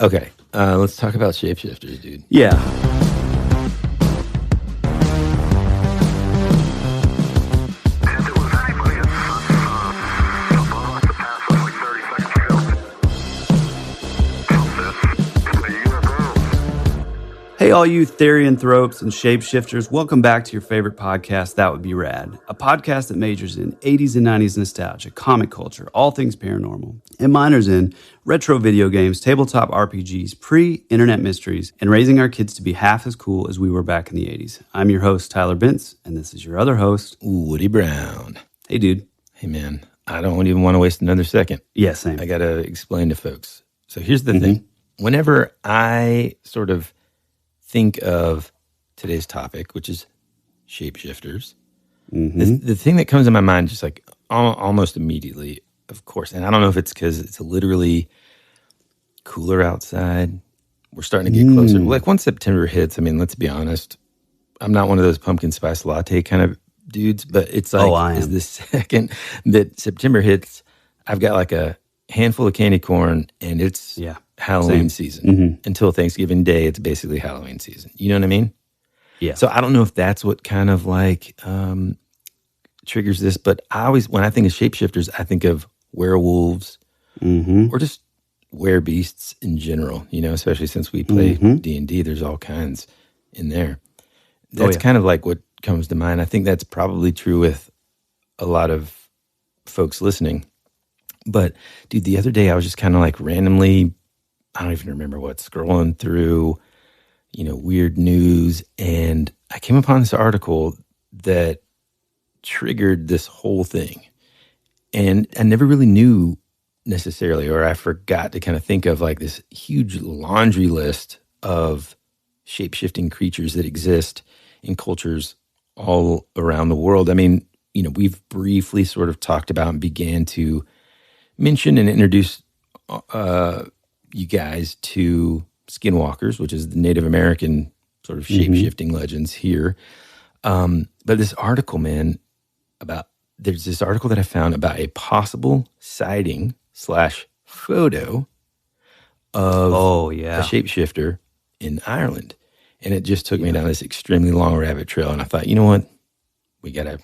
Okay, let's talk about shapeshifters, dude. Yeah. Hey, all you therianthropes and shapeshifters, welcome back to your favorite podcast, That Would Be Rad, a podcast that majors in 80s and 90s nostalgia, comic culture, all things paranormal, and minors in retro video games, tabletop RPGs, pre-internet mysteries, and raising our kids to be half as cool as we were back in the 80s. I'm your host, Tyler Bentz, and this is your other host, Woody Brown. Hey, dude. Hey, man. I don't even want to waste another second. Yeah, same. I got to explain to folks. So here's the thing. Whenever I sort of think of today's topic, which is shapeshifters, the thing that comes in my mind just like almost immediately, of course, and I don't know if it's because it's literally cooler outside. We're starting to get closer. Like once September hits, I mean, let's be honest, I'm not one of those pumpkin spice latte kind of dudes, but it's like is the second that September hits, I've got like a handful of candy corn and it's Halloween season. Until Thanksgiving Day, it's basically Halloween season. You know what I mean? Yeah. So I don't know if that's what kind of like triggers this, but I always, when I think of shapeshifters, I think of werewolves or just werebeasts in general, you know, especially since we play D&D, there's all kinds in there. That's kind of like what comes to mind. I think that's probably true with a lot of folks listening. But dude, the other day I was just kind of like randomly, I don't even remember what, scrolling through, you know, weird news, and I came upon this article that triggered this whole thing. And I never really knew necessarily, or I forgot to kind of think of like this huge laundry list of shape-shifting creatures that exist in cultures all around the world. I mean, you know, we've briefly sort of talked about and began to mention and introduce you guys to skinwalkers, which is the Native American sort of shape-shifting legends here. But this article, man, there's this article that I found about a possible sighting / photo of a shapeshifter in Ireland. And it just took me down this extremely long rabbit trail. And I thought, you know what? We gotta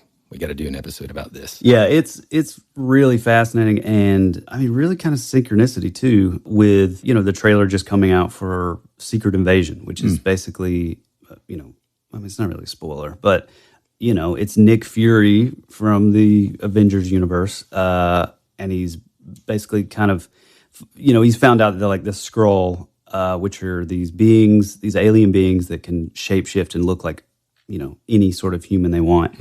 do an episode about this. Yeah, it's really fascinating, and I mean, really kind of synchronicity too with, you know, the trailer just coming out for Secret Invasion, which is basically, you know, I mean, it's not really a spoiler, but, you know, it's Nick Fury from the Avengers universe, and he's basically kind of, you know, he's found out that like the Skrull, which are these beings, these alien beings that can shapeshift and look like, you know, any sort of human they want.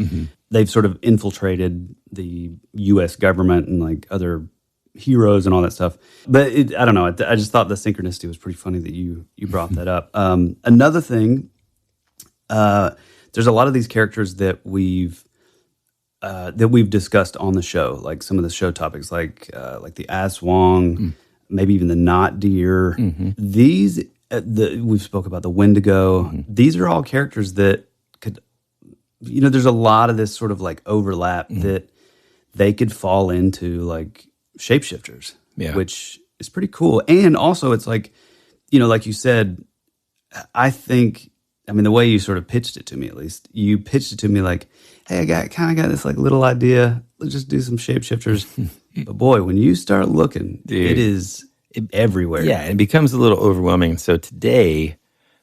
They've sort of infiltrated the U.S. government and like other heroes and all that stuff. But I don't know. I just thought the synchronicity was pretty funny that you brought that up. Another thing, there's a lot of these characters that we've discussed on the show, like some of the show topics, like the Aswang, maybe even the Knot Deer. These we've spoke about the Wendigo. These are all characters that could, you know, there's a lot of this sort of like overlap that they could fall into like shapeshifters, which is pretty cool. And also it's like, you know, like you said, I think, I mean, the way you sort of pitched it to me, at least, you pitched it to me like, hey, I kind of got this like little idea. Let's just do some shapeshifters. But boy, when you start looking, dude, it is everywhere. Yeah, it becomes a little overwhelming. So today,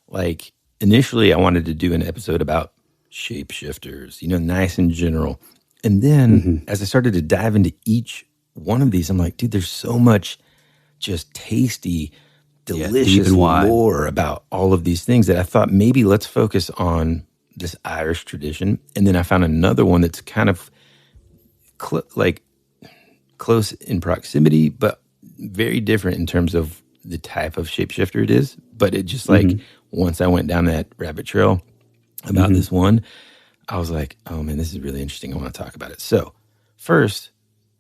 like initially I wanted to do an episode about shapeshifters, you know, nice and general. And then as I started to dive into each one of these, I'm like, dude, there's so much just tasty, delicious lore about all of these things that I thought maybe let's focus on this Irish tradition. And then I found another one that's kind of like close in proximity, but very different in terms of the type of shapeshifter it is. But it just like, once I went down that rabbit trail about this one, I was like, oh man, this is really interesting. I want to talk about it. So first,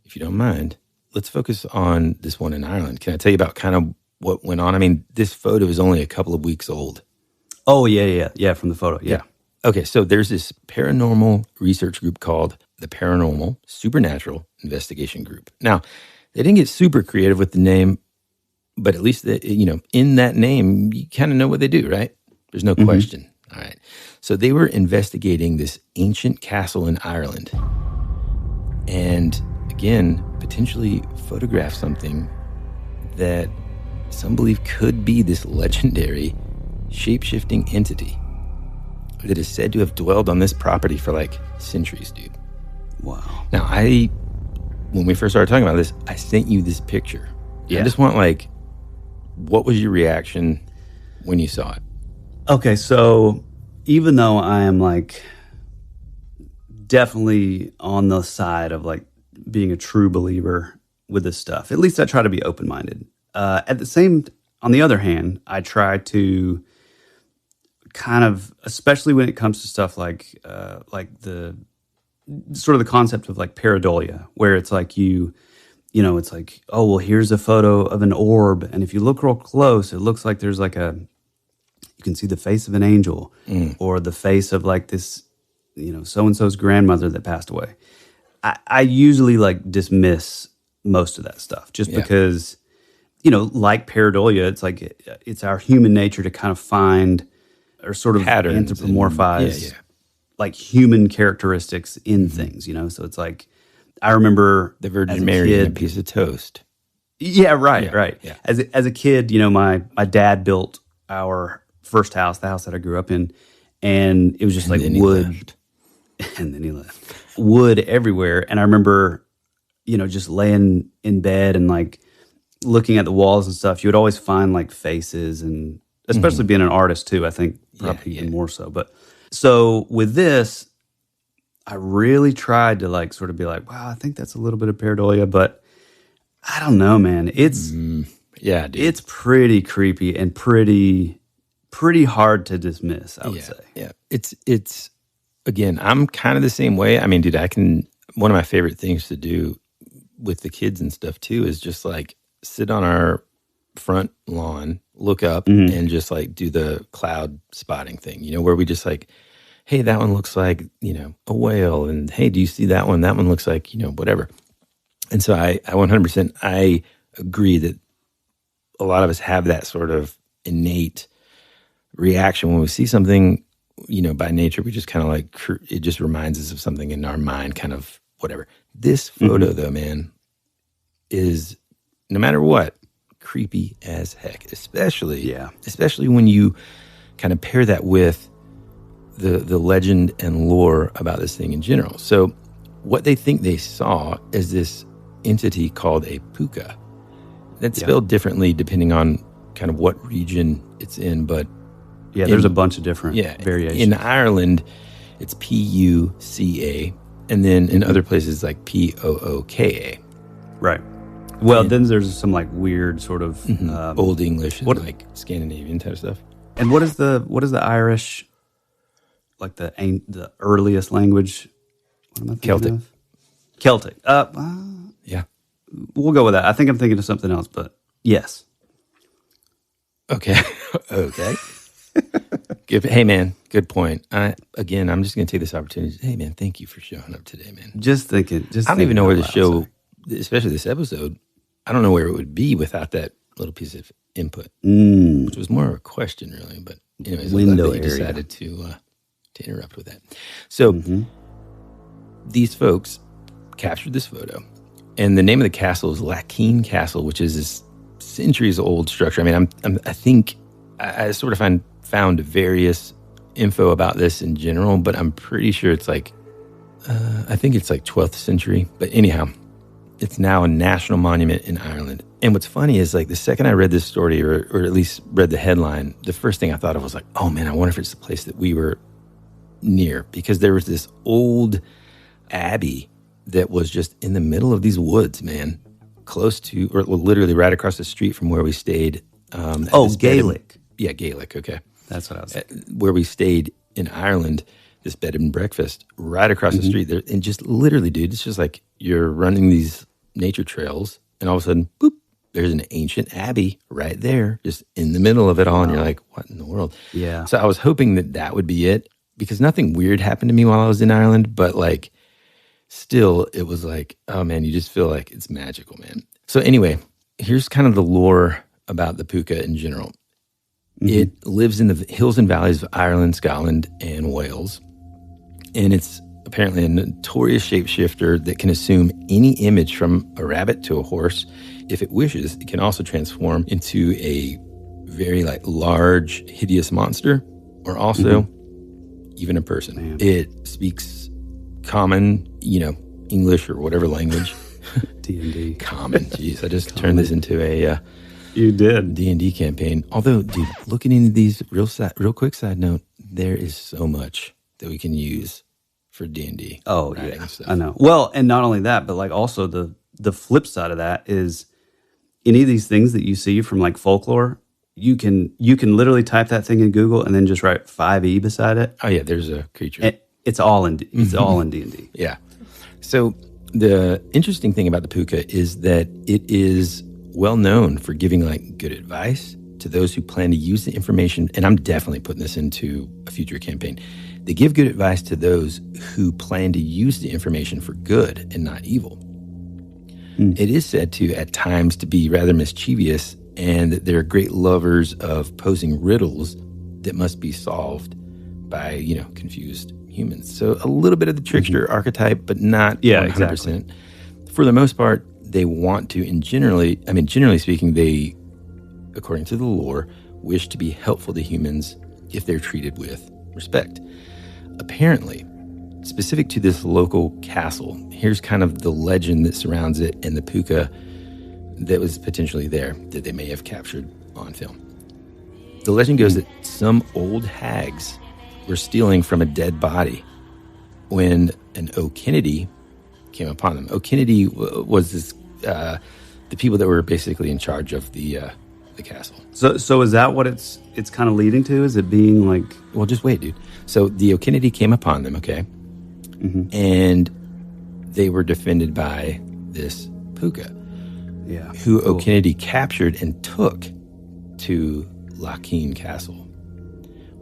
if you don't mind, let's focus on this one in Ireland. Can I tell you about kind of what went on? I mean, this photo is only a couple of weeks old. Oh, yeah, from the photo, yeah. Okay, so there's this paranormal research group called the Paranormal Supernatural Investigation Group. Now, they didn't get super creative with the name, But at least, in that name, you kind of know what they do, right? There's no question. All right. So they were investigating this ancient castle in Ireland. And again, potentially photograph something that some believe could be this legendary shape-shifting entity that is said to have dwelled on this property for like centuries, dude. Wow. Now, when we first started talking about this, I sent you this picture. Yeah. I just want what was your reaction when you saw it? Okay, so even though I am definitely on the side of being a true believer with this stuff, at least I try to be open-minded. On the other hand, I try to kind of, especially when it comes to stuff like the sort of the concept of pareidolia, where it's it's oh, well, here's a photo of an orb, and if you look real close, it looks like there's you can see the face of an angel or the face of this, so-and-so's grandmother that passed away. I usually dismiss most of that stuff just because, like pareidolia, it's our human nature to kind of find or sort of patterns, anthropomorphize human characteristics in things, So it's I remember the Virgin Mary and a piece of toast. Yeah, right. Yeah. As a kid, my dad built our first house, the house that I grew up in, and it was just wood. And then he left. Wood everywhere. And I remember, just laying in bed and looking at the walls and stuff. You would always find faces, and especially being an artist too, I think probably even more so. But so with this, I really tried to sort of be wow, I think that's a little bit of pareidolia, but I don't know, man. It's dude. It's pretty creepy and pretty hard to dismiss, I would say. Yeah. It's again, I'm kind of the same way. I mean, dude, one of my favorite things to do with the kids and stuff too is just sit on our front lawn, look up and just do the cloud spotting thing, where we just hey, that one looks like, a whale, and hey, do you see that one? That one looks like, whatever. And so I 100%, I agree that a lot of us have that sort of innate reaction when we see something, by nature. We just kind of it just reminds us of something in our mind, kind of whatever. This photo, though, man, is, no matter what, creepy as heck, especially when you kind of pair that with the legend and lore about this thing in general. So what they think they saw is this entity called a Puca. That's spelled differently depending on kind of what region it's in, but there's a bunch of different variations. In Ireland, it's Puca, and then in other places Pooka. Right. Well, then there's some weird sort of Old English and Scandinavian type stuff. And what is the Irish, the earliest language? What am I thinking of? Celtic. Yeah. We'll go with that. I think I'm thinking of something else, but yes. Okay. Hey, man, good point. I'm just going to take this opportunity. Hey, man, thank you for showing up today, man. I don't even know where the show, especially this episode, I don't know where it would be without that little piece of input, which was more of a question, really. But anyways, I'm glad that you decided to interrupt with that. So these folks captured this photo, and the name of the castle is Lackeen Castle, which is this centuries-old structure. I mean, I think I sort of found various info about this in general, but I'm pretty sure it's I think it's 12th century. But anyhow, it's now a national monument in Ireland. And what's funny is the second I read this story, or at least read the headline, the first thing I thought of was oh man, I wonder if it's the place that we were near, because there was this old abbey that was just in the middle of these woods, man, close to, or literally right across the street from where we stayed. Gaelic. Gaelic. Okay. That's what I was thinking. Where we stayed in Ireland, this bed and breakfast right across the street there. And just literally, dude, it's just you're running these nature trails, and all of a sudden, boop, there's an ancient abbey right there, just in the middle of it all. And you're what in the world? Yeah. So I was hoping that would be it, because nothing weird happened to me while I was in Ireland, but still, it was oh man, you just feel it's magical, man. So anyway, here's kind of the lore about the Puca in general. It lives in the hills and valleys of Ireland, Scotland, and Wales. And it's apparently a notorious shapeshifter that can assume any image from a rabbit to a horse. If it wishes, it can also transform into a very large, hideous monster, or also even a person. Man. It speaks common, English or whatever language. D&D. Common. Jeez, I just turned this into a... You did. D&D campaign. Although, dude, looking into these, real quick side note, there is so much that we can use for D&D. Oh, yeah. I know. Well, and not only that, but also the flip side of that is any of these things that you see from folklore, you can literally type that thing in Google and then just write 5e beside it. Oh, yeah, there's a creature. It's all in D&D. Yeah. So the interesting thing about the Puca is that it is well known for giving good advice to those who plan to use the information. And I'm definitely putting this into a future campaign. They give good advice to those who plan to use the information for good and not evil. It is said to, at times, to be rather mischievous, and that they're great lovers of posing riddles that must be solved by, confused humans. So a little bit of the trickster archetype, but not 100%. Exactly. For the most part, they want to, and generally speaking, they, according to the lore, wish to be helpful to humans if they're treated with respect. Apparently, specific to this local castle, here's kind of the legend that surrounds it and the Puca that was potentially there that they may have captured on film. The legend goes that some old hags were stealing from a dead body when an O'Kennedy came upon them. O'Kennedy was this the people that were basically in charge of the castle. So is that what it's kind of leading to? Is it being like... Well, just wait, dude. So the O'Kennedy came upon them, okay? And they were defended by this Puca, who cool. O'Kennedy captured and took to Locheen Castle,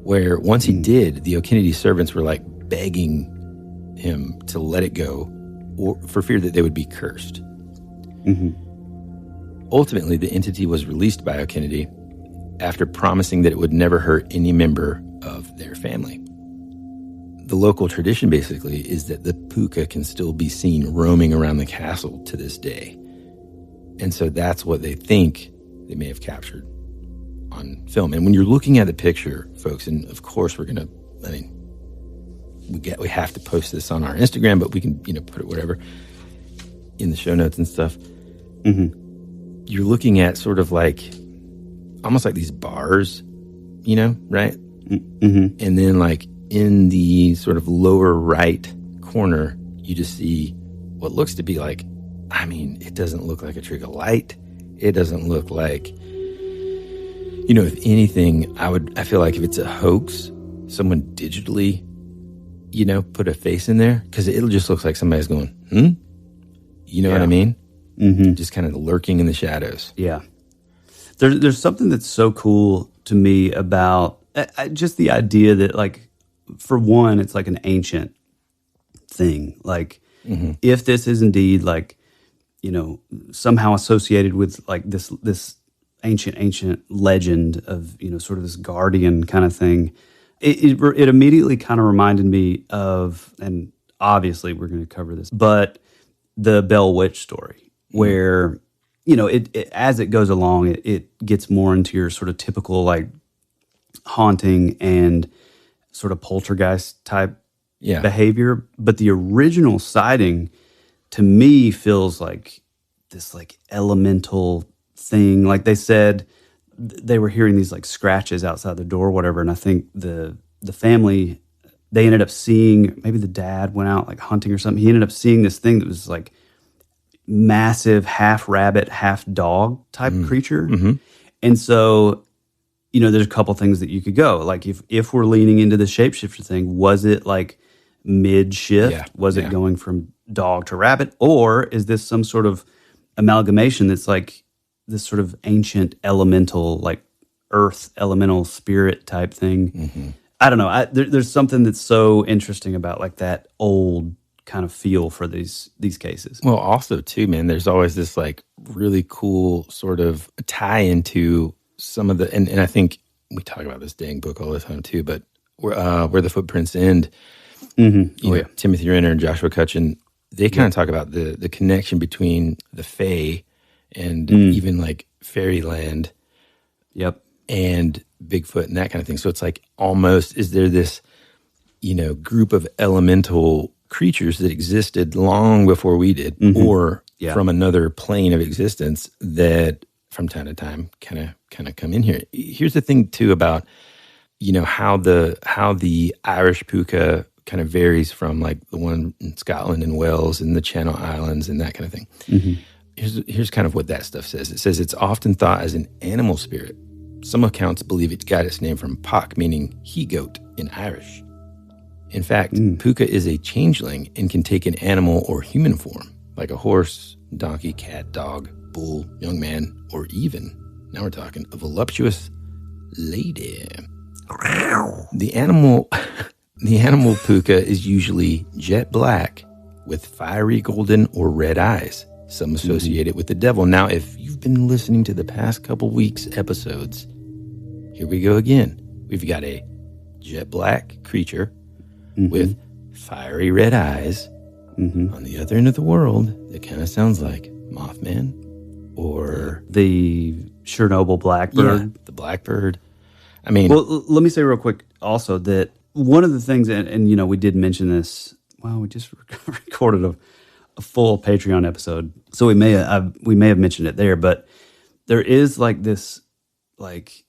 where once he did, the O'Kennedy servants were begging him to let it go for fear that they would be cursed. Ultimately, the entity was released by O'Kennedy after promising that it would never hurt any member of their family. The local tradition basically is that the Puca can still be seen roaming around the castle to this day. And so that's what they think they may have captured on film. And when you're looking at the picture, folks, and of course we have to post this on our Instagram, but we can, put it whatever in the show notes and stuff. You're looking at sort of almost like these bars, right? And then in the sort of lower right corner, you just see what looks to be it doesn't look like a trick of light. It doesn't look like, if anything, I feel like if it's a hoax, someone digitally, put a face in there, because it just looks like somebody's going, You know what I mean? Just kind of lurking in the shadows. Yeah. There's something that's so cool to me about just the idea that, for one, it's an ancient thing. If this is indeed somehow associated with this ancient legend of sort of this guardian kind of thing, it immediately kind of reminded me of, and obviously we're going to cover this, but the Bell Witch story, where it as it goes along, it gets more into your sort of typical haunting and sort of poltergeist type behavior. But the original sighting, to me, feels like this elemental thing. They said they were hearing these scratches outside the door or whatever, and I think the family, they ended up seeing, maybe the dad went out hunting or something. He ended up seeing this thing that was massive, half rabbit, half dog type creature. And so, there's a couple things that you could go. If we're leaning into the shapeshifter thing, was it mid-shift? Yeah. Was it going from dog to rabbit? Or is this some sort of amalgamation that's this sort of ancient elemental, earth elemental spirit type thing? I don't know. There's something that's so interesting about that old kind of feel for these cases. Well, also too, man, there's always this like really cool sort of tie into some of the, and I think we talk about this dang book all the time too, but where the footprints end, Timothy Renner and Joshua Cutchin, they kind of talk about the connection between the Fae and even like fairyland, and Bigfoot and that kind of thing. So it's like almost, is there this, group of elemental creatures that existed long before we did, or from another plane of existence that from time to time kind of come in here. Here's the thing too about how the Irish Puca kind of varies from like the one in Scotland and Wales and the Channel Islands and that kind of thing. Here's kind of what that stuff says. It says it's often thought as an animal spirit. Some accounts believe it got its name from Puck, meaning he-goat in Irish. In fact, Puca is a changeling and can take an animal or human form, like a horse, donkey, cat, dog, bull, young man, or even, now we're talking, a voluptuous lady. The animal Puca is usually jet black with fiery golden or red eyes. Some associate it with the devil. Now, if you've been listening to the past couple weeks' episodes, here we go again. We've got a jet black creature with fiery red eyes on the other end of the world that kind of sounds like Mothman or the Chernobyl blackbird. Yeah, the blackbird. I mean, well, let me say real quick also that one of the things, and we did mention this. Well, we just recorded a full Patreon episode, so we may have mentioned it there. But there is like this like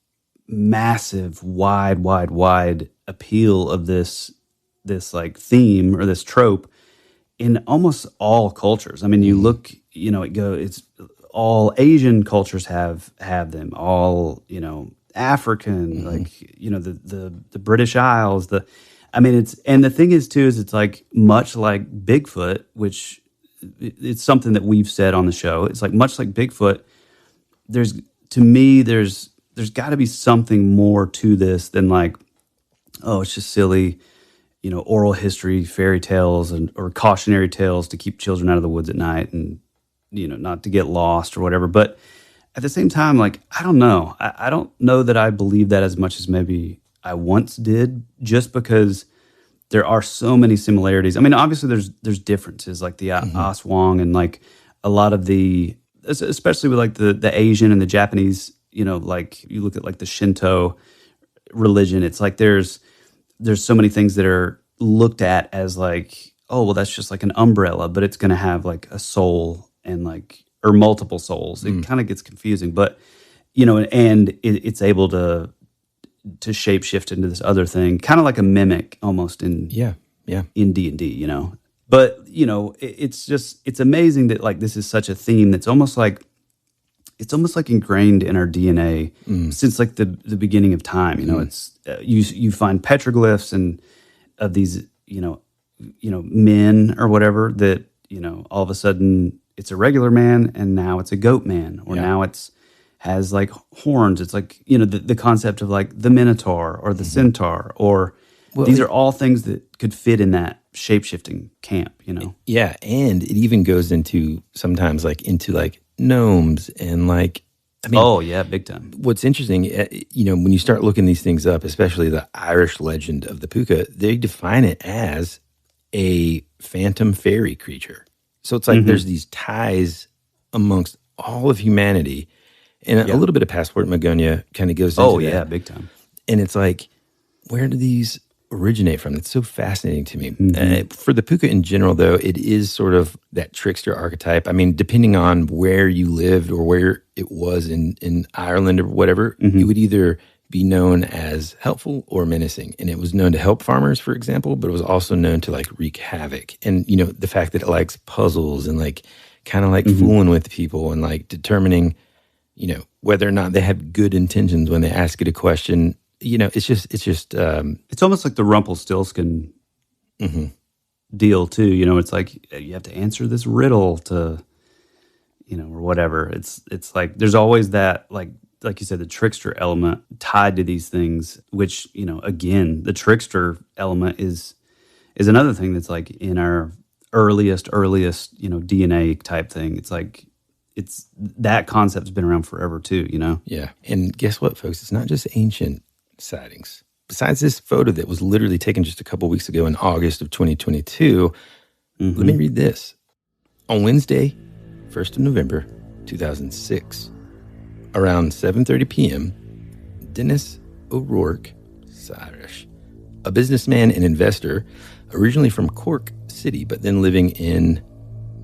massive, wide appeal of this like theme or this trope in almost all cultures. I mean, you look, it's all Asian cultures have them, all, African, like, the British Isles, and the thing is too, is it's like much like Bigfoot, which it's something that we've said on the show. It's like much like Bigfoot, there's got to be something more to this than like, oh, it's just silly, oral history, fairy tales, or cautionary tales to keep children out of the woods at night and, not to get lost or whatever. But at the same time, like, I don't know. I don't know that I believe that as much as maybe I once did, just because there are so many similarities. I mean, obviously there's differences, like the Aswang and like a lot of the, especially with like the Asian and the Japanese, like you look at like the Shinto religion, it's like there's so many things that are looked at as like, oh, well, that's just like an umbrella, but it's going to have like a soul and like, or multiple souls. It kind of gets confusing, but and it's able to shapeshift into this other thing, kind of like a mimic almost in D&D, But it's amazing that like this is such a theme that's almost like ingrained in our DNA since like the beginning of time. It's you find petroglyphs and of these men or whatever that all of a sudden it's a regular man and now it's a goat man, or now it's has like horns. It's like the concept of like the Minotaur or the Centaur, or these are all things that could fit in that shapeshifting camp. Yeah, and it even goes into sometimes like into like gnomes and like, I mean, oh yeah, big time. What's interesting, when you start looking these things up, especially the Irish legend of the Puca, they define it as a phantom fairy creature. So it's like there's these ties amongst all of humanity, and a little bit of Passport Magonia kind of goes into that. Oh yeah, big time. And it's like, where do these originate from? It's so fascinating to me. For the Puca in general, though, it is sort of that trickster archetype. I mean, depending on where you lived or where it was in Ireland or whatever, it would either be known as helpful or menacing. And it was known to help farmers, for example, but it was also known to like wreak havoc. And, the fact that it likes puzzles and like kind of like fooling with people and like determining, whether or not they have good intentions when they ask it a question. It's almost like the Rumpelstiltskin deal too. It's like you have to answer this riddle to, or whatever. It's like there's always that like you said, the trickster element tied to these things. Which again, the trickster element is another thing that's like in our earliest, DNA type thing. It's like, that concept's been around forever too, Yeah. And guess what, folks? It's not just ancient sightings. Besides this photo that was literally taken just a couple weeks ago in August of 2022, let me read this. On Wednesday, 1st of November, 2006, around 7:30 p.m., Dennis O'Rourke, Irish, a businessman and investor, originally from Cork City, but then living in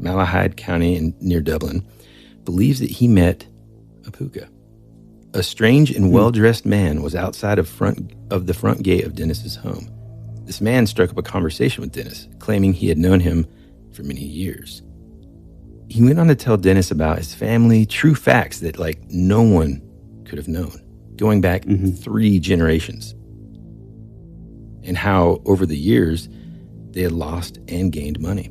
Malahide County near Dublin, believes that he met a Puca. A strange and well-dressed man was outside of the front gate of Dennis's home. This man struck up a conversation with Dennis, claiming he had known him for many years. He went on to tell Dennis about his family, true facts that no one could have known, going back 3 generations, and how over the years they had lost and gained money.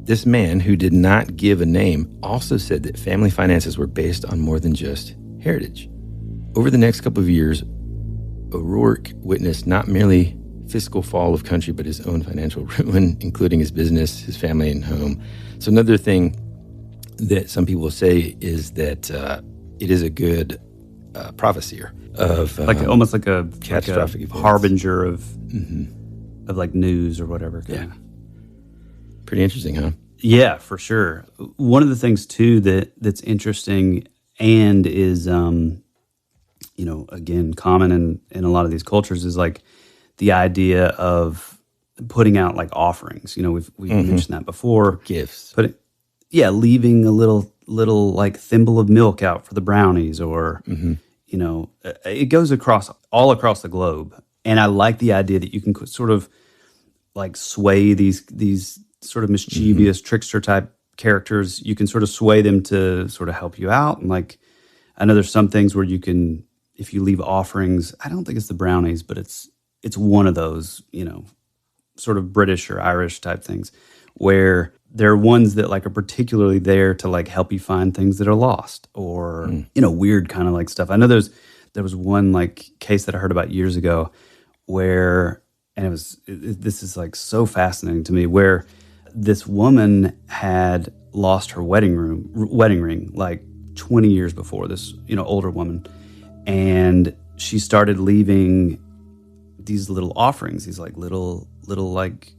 This man, who did not give a name, also said that family finances were based on more than just heritage. Over the next couple of years, O'Rourke witnessed not merely fiscal fall of country, but his own financial ruin, including his business, his family, and home. So another thing that some people say is that it is a good prophecy of almost like a catastrophic events. Harbinger of news or whatever. Yeah. Pretty interesting, huh? Yeah, for sure. One of the things too that's interesting and is again, common in a lot of these cultures is the idea of putting out offerings. We've mentioned that before. Gifts. Leaving a little thimble of milk out for the brownies, or it goes all across the globe. And I like the idea that you can sort of sway these sort of mischievous trickster type characters. You can sort of sway them to sort of help you out. And I know there's some things where you can, if you leave offerings, I don't think it's the brownies, but it's one of those, sort of British or Irish type things where there are ones that are particularly there to help you find things that are lost or, weird kind of stuff. I know there was one case that I heard about years ago where, and this is so fascinating to me, where this woman had lost her wedding ring 20 years before, this, older woman. And she started leaving these little offerings, these little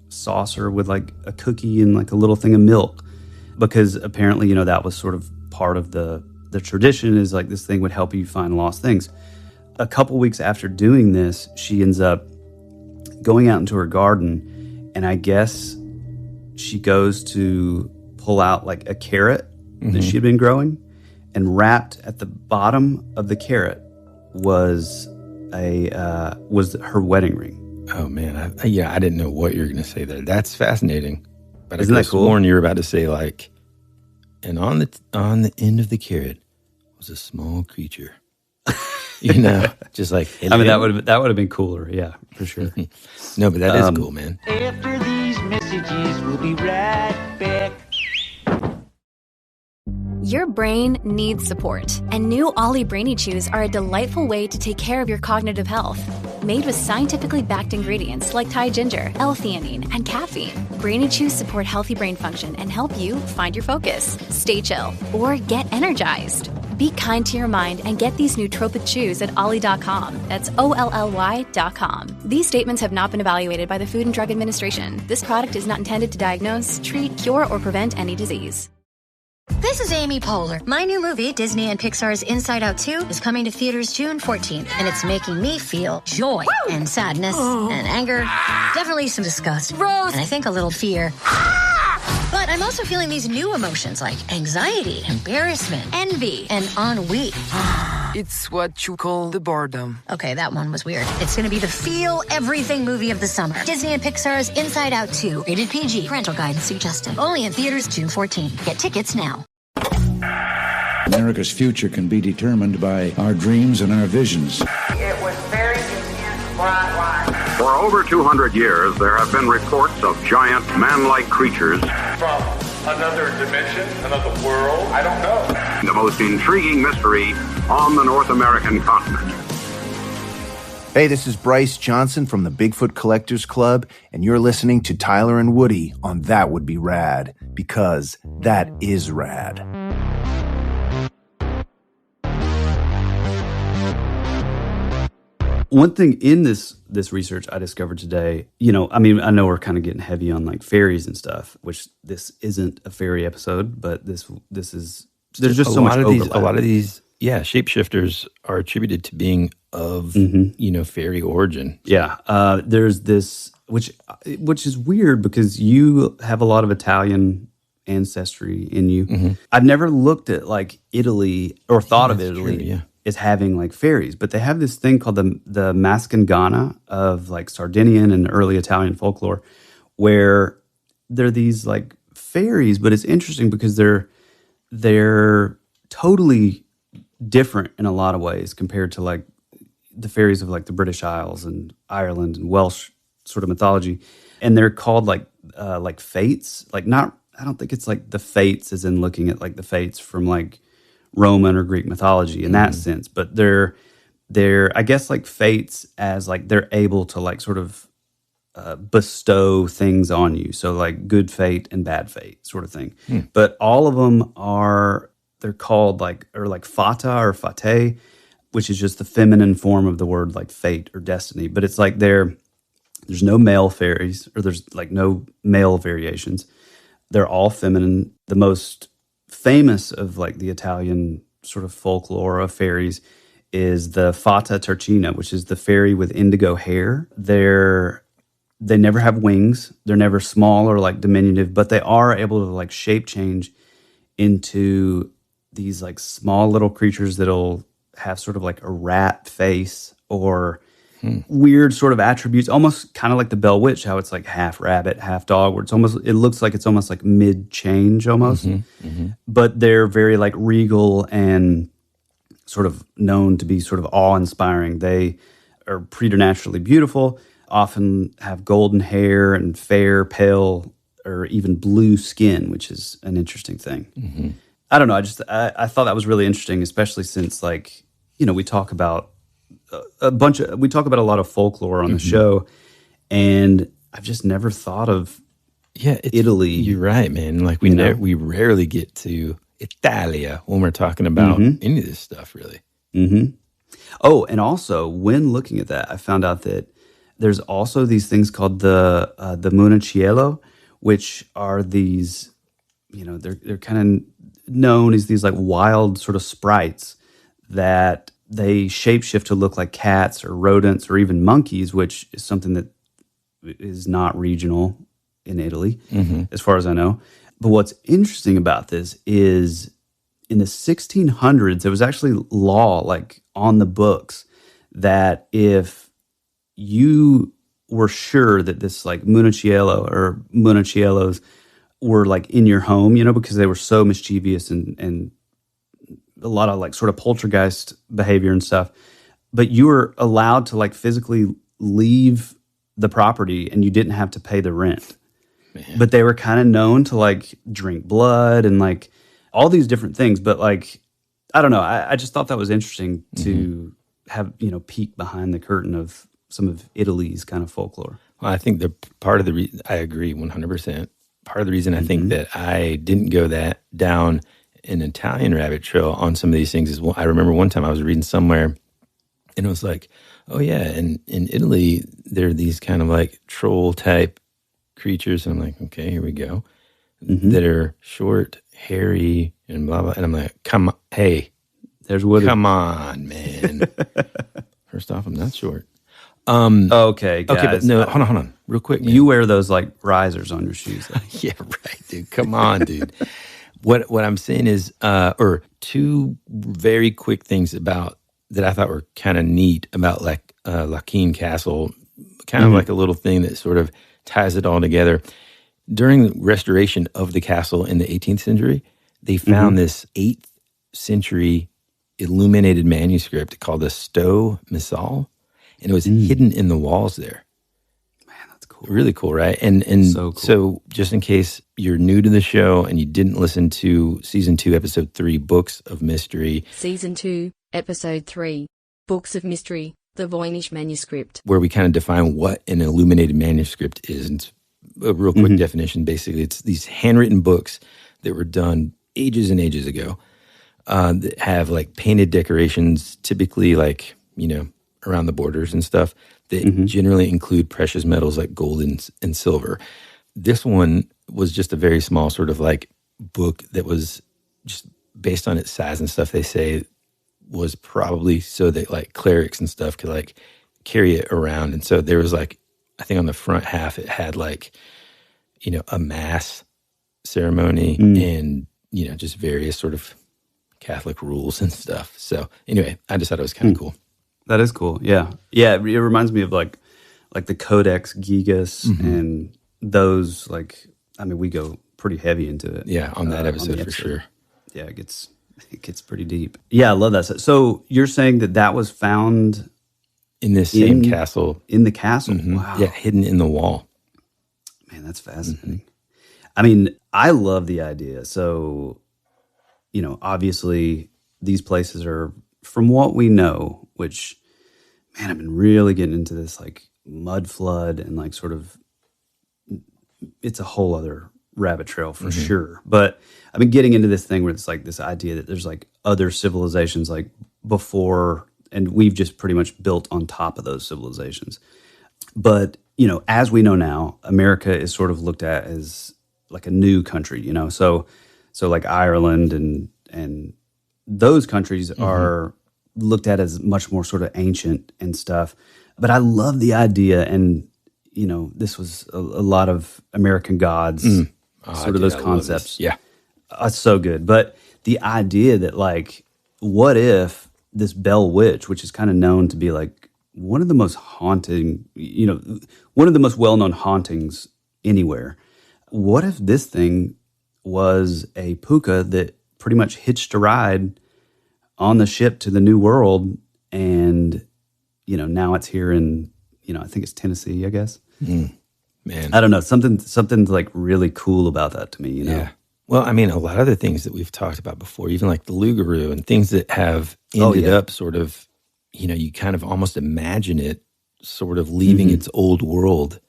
saucer with a cookie and a little thing of milk, because apparently, that was sort of part of the tradition is this thing would help you find lost things. A couple weeks after doing this, she ends up going out into her garden, and I guess she goes to pull out a carrot that she had been growing, and wrapped at the bottom of the carrot was her wedding ring. Oh man, I didn't know what you were going to say there. That's fascinating. But Isn't I that cool? sworn you were about to say and on the end of the carrot was a small creature. Just hello. I mean, that would have been cooler. Yeah, for sure. No, but that is cool, man. After these messages, we'll be right back. Your brain needs support, and new Ollie Brainy Chews are a delightful way to take care of your cognitive health. Made with scientifically backed ingredients like Thai ginger, L-theanine, and caffeine, Brainy Chews support healthy brain function and help you find your focus, stay chill, or get energized. Be kind to your mind and get these nootropic chews at ollie.com. That's OLLY.com. These statements have not been evaluated by the Food and Drug Administration. This product is not intended to diagnose, treat, cure, or prevent any disease. This is Amy Poehler. My new movie, Disney and Pixar's Inside Out 2, is coming to theaters June 14th, and it's making me feel joy and sadness and anger, definitely some disgust, and I think a little fear. But I'm also feeling these new emotions like anxiety, embarrassment, envy, and ennui. It's what you call the boredom. Okay, that one was weird. It's going to be the feel everything movie of the summer. Disney and Pixar's Inside Out 2. Rated PG. Parental guidance suggested. Only in theaters June 14th. Get tickets now. America's future can be determined by our dreams and our visions. It was very intense, bright light. For over 200 years, there have been reports of giant man-like creatures from another dimension, another world. I don't know. The most intriguing mystery on the North American continent. Hey, this is Bryce Johnson from the Bigfoot Collectors Club, and you're listening to Tyler and Woody on That Would Be Rad, because that is rad. One thing in this research I discovered today, I know we're kind of getting heavy on like fairies and stuff, which this isn't a fairy episode, but this is, there's just so much overlap. A lot of these, shapeshifters are attributed to being of, fairy origin. Yeah. There's this, which is weird because you have a lot of Italian ancestry in you. Mm-hmm. I've never looked at like Italy or thought of Italy as having like fairies, but they have this thing called the Mascangana of like Sardinian and early Italian folklore, where they're these like fairies, but it's interesting because they're totally different in a lot of ways compared to like the fairies of like the British Isles and Ireland and Welsh sort of mythology. And they're called like fates, like not, I don't think it's like the fates as in looking at like the fates from like Roman or Greek mythology in that sense, but they're I guess like fates as like they're able to like sort of bestow things on you. So like good fate and bad fate sort of thing. But all of them they're called like fata or fate, which is just the feminine form of the word like fate or destiny. But it's like there's no male fairies, or there's like no male variations. They're all feminine. The most famous of like the Italian sort of folklore of fairies is the Fata Turcina, which is the fairy with indigo hair. They never have wings. They're never small or like diminutive, but they are able to like shape change into these like small little creatures that'll have sort of like a rat face or weird sort of attributes, almost kind of like the Bell Witch, how it's like half rabbit, half dog, where it looks like it's almost like mid-change almost. But they're very like regal and sort of known to be sort of awe-inspiring. They are preternaturally beautiful, often have golden hair and fair, pale, or even blue skin, which is an interesting thing. I don't know. I thought that was really interesting, especially since like, we talk about a lot of folklore on the show, and I've just never thought of Italy. You're right, man. Like we rarely get to Italia when we're talking about any of this stuff, really. Oh, and also when looking at that, I found out that there's also these things called the Munaciello, which are these, they're kind of known as these like wild sort of sprites that they shapeshift to look like cats or rodents or even monkeys, which is something that is not regional in Italy, as far as I know. But what's interesting about this is in the 1600s, there was actually law like on the books that if you were sure that this like Munaciello or Munaciellos were like in your home, because they were so mischievous and a lot of like sort of poltergeist behavior and stuff, but you were allowed to like physically leave the property and you didn't have to pay the rent. Man. But they were kind of known to like drink blood and like all these different things. But like, I don't know. I just thought that was interesting to have, peek behind the curtain of some of Italy's kind of folklore. Well, I think part of the reason, I agree 100%. Part of the reason I think that I didn't go down an Italian rabbit trail on some of these things is, I remember one time I was reading somewhere and it was like, oh yeah, and in Italy, there are these kind of like troll type creatures. And I'm like, okay, here we go. That are short, hairy, and blah, blah. And I'm like, there's Woody. Come on, man. First off, I'm not short. Okay, guys. Okay, but no, hold on, real quick. Man. You wear those like risers on your shoes. Yeah, right, dude. Come on, dude. What I'm saying is, or two very quick things that I thought were kind of neat about like Lakin Castle, kind of like a little thing that sort of ties it all together. During the restoration of the castle in the 18th century, they found this 8th century illuminated manuscript called the Sto Missal, and it was hidden in the walls there. Man, that's cool. Really cool, right? And so cool. So just in case you're new to the show and you didn't listen to Season 2, Episode 3, Books of Mystery. Season 2, Episode 3, Books of Mystery. The Voynich manuscript. Where we kind of define what an illuminated manuscript is. And it's a real quick definition. Basically, it's these handwritten books that were done ages and ages ago that have like painted decorations, typically like, around the borders and stuff, that generally include precious metals like gold and silver. This one was just a very small sort of like book that was just based on its size and stuff, they say was probably so that like clerics and stuff could like carry it around. And so there was like, I think on the front half, it had like, a mass ceremony and, just various sort of Catholic rules and stuff. So anyway, I just thought it was kind of cool. That is cool. Yeah. Yeah. It reminds me of like the Codex Gigas and those we go pretty heavy into it. Yeah. On that episode for sure. Yeah. It gets pretty deep. Yeah. I love that. So you're saying that was found in this same castle. In the castle. Wow. Yeah. Hidden in the wall. Man, that's fascinating. I mean, I love the idea. So, obviously these places are, from what we know, which, man, I've been really getting into this like mud flood and like sort of, it's a whole other rabbit trail for sure. But I've been getting into this thing where it's like this idea that there's like other civilizations like before, and we've just pretty much built on top of those civilizations. But, as we know now, America is sort of looked at as like a new country, so like Ireland and those countries are looked at as much more sort of ancient and stuff. But I love the idea, and this was a lot of American Gods, sort of those concepts. Yeah, that's so good. But the idea that like, what if this Bell Witch, which is kind of known to be like one of the most haunting, one of the most well-known hauntings anywhere. What if this thing was a Puca that pretty much hitched a ride on the ship to the New World, and now it's here in I think it's Tennessee, I guess. Man, I don't know, something like really cool about that to me. Yeah. Well, I mean, a lot of the things that we've talked about before, even like the Lugaroo and things that have ended up sort of, you kind of almost imagine it sort of leaving its old world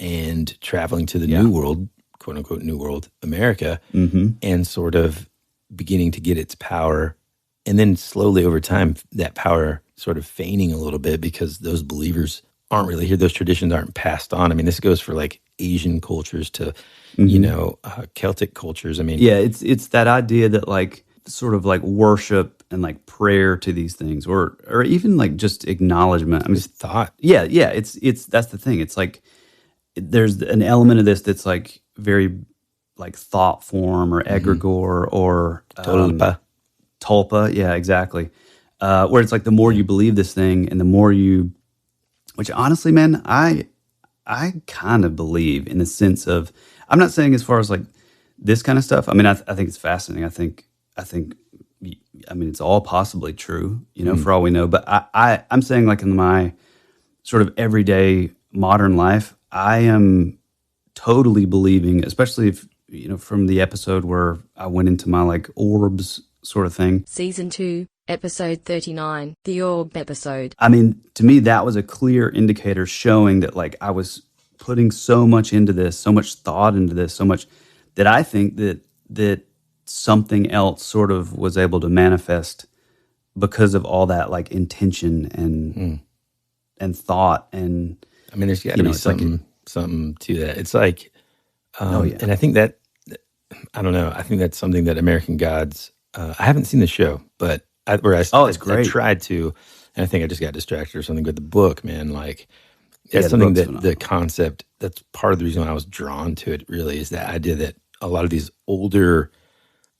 and traveling to the new world, quote unquote, new world, America, and sort of beginning to get its power. And then slowly over time, that power sort of feigning a little bit because those believers aren't really here. Those traditions aren't passed on. I mean, this goes for like Asian cultures to, Celtic cultures. I mean, yeah, it's that idea that like sort of like worship and like prayer to these things, or even like just acknowledgement. I mean, it's thought. Yeah. It's that's the thing. It's like there's an element of this that's like very like thought form or egregore or tulpa. Yeah, exactly. Where it's like the more you believe this thing and the more you, which honestly, man, I kind of believe in the sense of, I'm not saying as far as like this kind of stuff. I mean, I think it's fascinating. I think, it's all possibly true, for all we know. But I'm saying like in my sort of everyday modern life, I am totally believing, especially if, from the episode where I went into my like orbs sort of thing. Season 2, episode 39, the orb episode. I mean, to me, that was a clear indicator showing that like I was putting so much into this, so much thought into this, so much that I think that something else sort of was able to manifest because of all that like intention and thought. And I mean, there's got to be something to that. It's like, and I think that, I don't know, I think that's something that American Gods, I haven't seen the show, but it's great. I tried to, and I think I just got distracted or something. But the book, man, like that's something that the concept, that's part of the reason why I was drawn to it really, is that idea that a lot of these older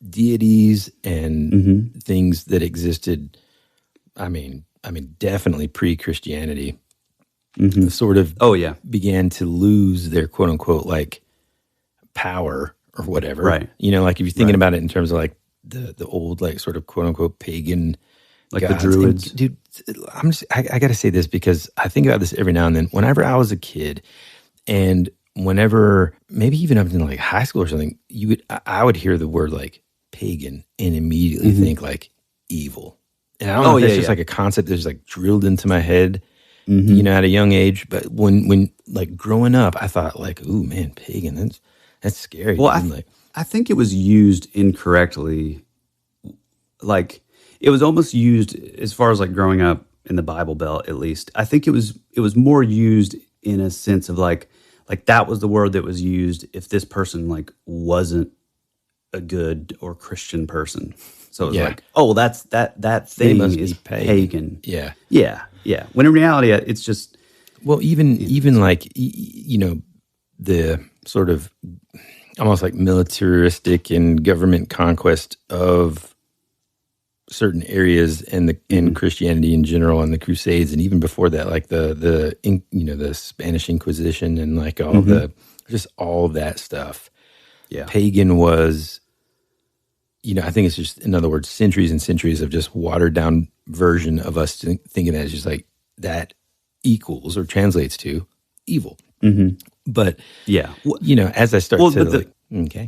deities and things that existed, I mean, definitely pre-Christianity, sort of began to lose their quote unquote like power or whatever. Right. Like if you're thinking about it in terms of like the old like sort of quote unquote pagan, like gods. the Druids. And, dude, I got to say this because I think about this every now and then. Whenever I was a kid, and whenever maybe even up in like high school or something, I would hear the word like pagan and immediately think like evil, And I don't know if it's just like a concept that's like drilled into my head, at a young age. But when like growing up, I thought like, ooh, man, pagan, that's scary. Well, I think it was used incorrectly. Like it was almost used as far as like growing up in the Bible Belt, at least. I think it was more used in a sense of like that was the word that was used if this person like wasn't a good or Christian person. So it was like, oh, that's that thing is pagan. Yeah. When in reality, it's just even like the sort of almost like militaristic and government conquest of certain areas in Christianity in general, and the Crusades, and even before that, like the Spanish Inquisition and like all all that stuff. Yeah, pagan was. I think it's just, in other words, centuries and centuries of just watered down version of us thinking that it's just like that equals or translates to evil. Mm-hmm. But as I start okay, go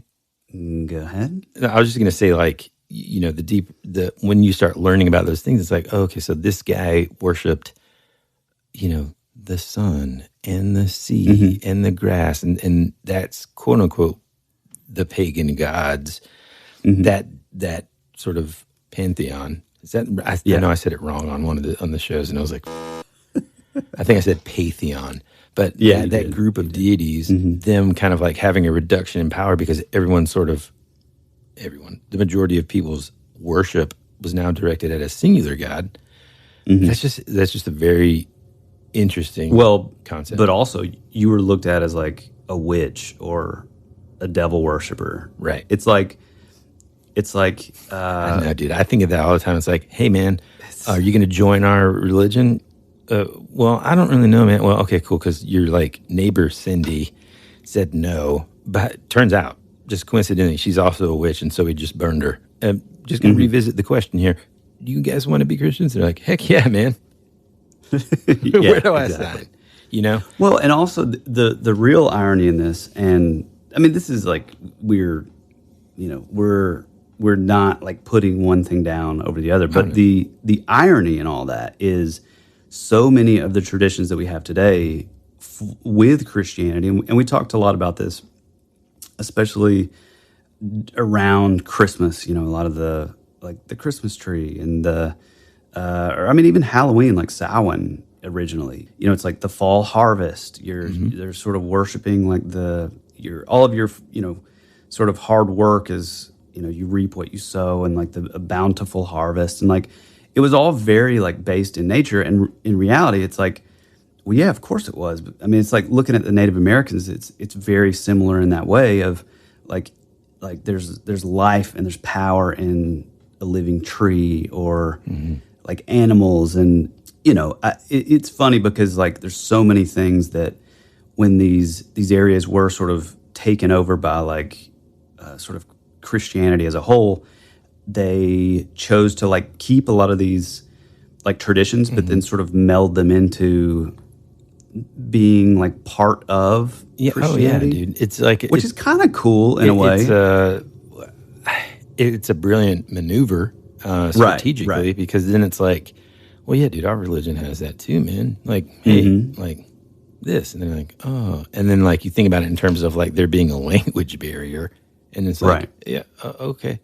ahead. I was just going to say, like, when you start learning about those things, it's like, oh, okay, so this guy worshipped, the sun and the sea and the grass, and that's quote unquote the pagan gods. That sort of pantheon. Is that? I know I said it wrong on the shows, and I was like, I think I said pantheon, but that group of deities, them kind of like having a reduction in power because the majority of people's worship was now directed at a singular god. That's just a very interesting concept. But also, you were looked at as like a witch or a devil worshiper, right? It's like. I know, dude. I think of that all the time. It's like, hey, man, are you going to join our religion? Well, I don't really know, man. Well, okay, cool, because your like neighbor Cindy said no, but turns out, just coincidentally, she's also a witch, and so we just burned her. Just going to revisit the question here. Do you guys want to be Christians? They're like, heck yeah, man. Where do I sign? Well, and also the real irony in this, and I mean, this is like we're not like putting one thing down over the other, but the irony in all that is so many of the traditions that we have today with Christianity, and we talked a lot about this, especially around Christmas. A lot of the Christmas tree and even Halloween, like Samhain originally. It's like the fall harvest. They're sort of worshiping like all of your sort of hard work is. You reap what you sow, and like a bountiful harvest, and like it was all very like based in nature. And in reality, it's like, well, yeah, of course it was. But I mean, it's like looking at the Native Americans. It's very similar in that way of like there's life and there's power in a living tree or like animals, and it's funny because like there's so many things that when these areas were sort of taken over by like sort of Christianity as a whole, they chose to like keep a lot of these like traditions, but then sort of meld them into being like part of Christianity. Oh yeah, dude. It's like which is kind of cool in a way. It's a brilliant maneuver strategically because then it's like, well, yeah, dude, our religion has that too, man. Like, hey, like this, and they're like, oh, and then like you think about it in terms of like there being a language barrier. And it's like, okay.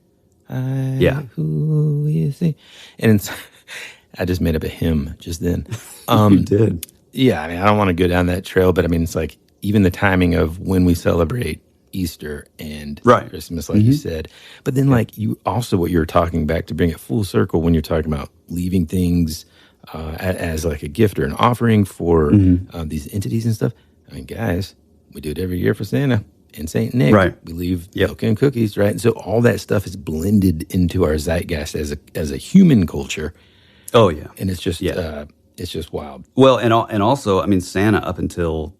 Who is he? And I just made up a hymn just then. You did. Yeah, I mean, I don't want to go down that trail, but I mean, it's like even the timing of when we celebrate Easter and Christmas, like you said. But then like you also, what you were talking back to bring it full circle when you're talking about leaving things as like a gift or an offering for these entities and stuff. I mean, guys, we do it every year for Santa. And St. Nick, we leave milk and cookies, right? And so all that stuff is blended into our zeitgeist as a human culture. Oh yeah, and it's just wild. Well, and also, I mean, Santa up until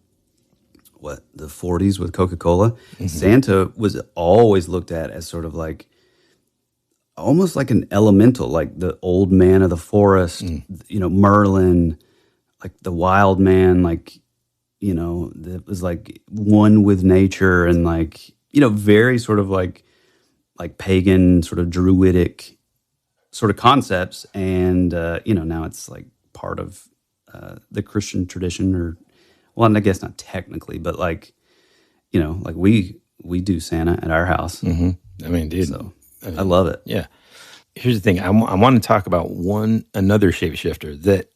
the 40s with Coca-Cola, Santa was always looked at as sort of like almost like an elemental, like the old man of the forest, Merlin, like the wild man, like. That was like one with nature and like, very sort of like pagan, sort of druidic sort of concepts, and now it's like part of the Christian tradition, or I guess not technically, but like we do Santa at our house. Mm-hmm. I mean, dude, so I love it. Yeah. Here's the thing. I want to talk about another shapeshifter that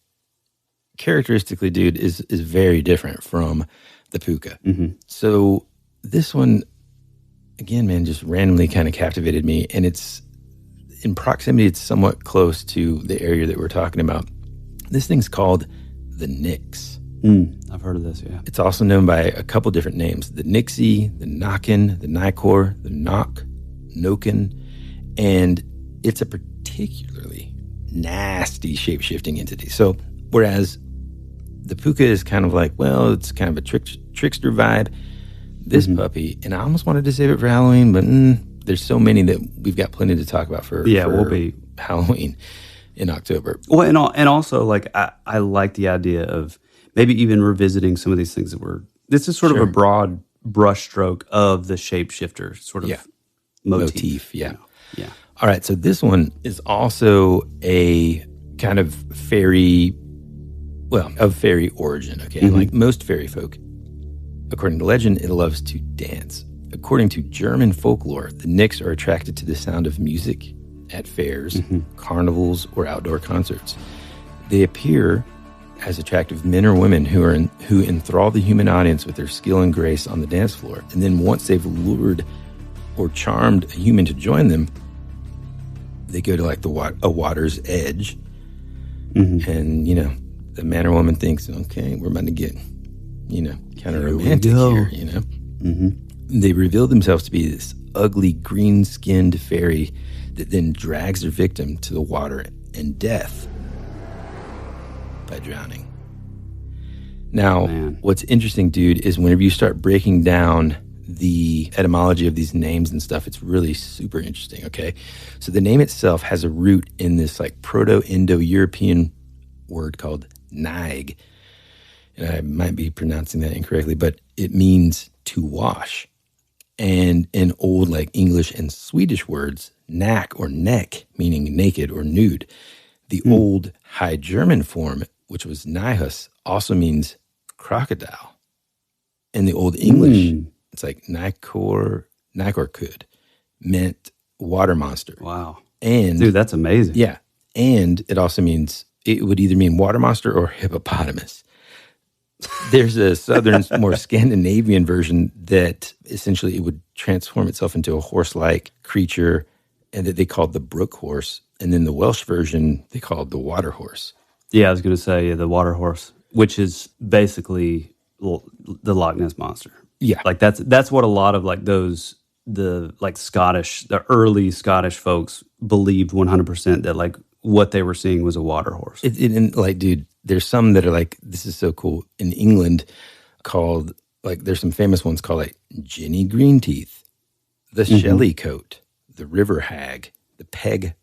characteristically, dude, is very different from the Puca. Mm-hmm. So this one, again, man, just randomly kind of captivated me, and it's in proximity. It's somewhat close to the area that we're talking about. This thing's called the Nyx. I've heard of this, yeah. It's also known by a couple different names: the Nixie, the Nakin, the Nikor, the Nok, Noken, and it's a particularly nasty shape-shifting entity. So whereas the Puca is kind of like, well, it's kind of a trickster vibe, this puppy, and I almost wanted to save it for Halloween, but there's so many that we've got plenty to talk about for we'll be Halloween in October. Well, and also, like, I like the idea of maybe even revisiting some of these things that this is sort of a broad brushstroke of the shapeshifter sort of motif. Yeah. Yeah. All right, so this one is also a kind of fairy origin, okay? Mm-hmm. Like most fairy folk, according to legend, it loves to dance. According to German folklore, the Nyx are attracted to the sound of music at fairs, carnivals, or outdoor concerts. They appear as attractive men or women who enthrall the human audience with their skill and grace on the dance floor. And then once they've lured or charmed a human to join them, they go to like a water's edge, and the man or woman thinks, okay, we're about to get kind of romantic here. They reveal themselves to be this ugly green-skinned fairy that then drags their victim to the water and death by drowning. Now, what's interesting, dude, is whenever you start breaking down the etymology of these names and stuff, it's really super interesting, okay? So the name itself has a root in this like Proto-Indo-European word called naig. And I might be pronouncing that incorrectly, but it means to wash. And in old like English and Swedish words, nack or neck, meaning naked or nude. The old High German form, which was nihus, also means crocodile. In the Old English, it's like Nikorkud, meant water monster. Wow. And dude, that's amazing. Yeah. And it also means, it would either mean water monster or hippopotamus. There's a southern, more Scandinavian version that essentially it would transform itself into a horse-like creature, and that they called the brook horse. And then the Welsh version, they called the water horse. Yeah, I was going to say the water horse, which is basically the Loch Ness Monster. Yeah. Like that's what a lot of like the early Scottish folks believed 100% that like what they were seeing was a water horse. Dude, there's some that are like, this is so cool. In England, called, like, there's some famous ones called like Jenny Greenteeth, the Shellycoat, the River Hag, the Peg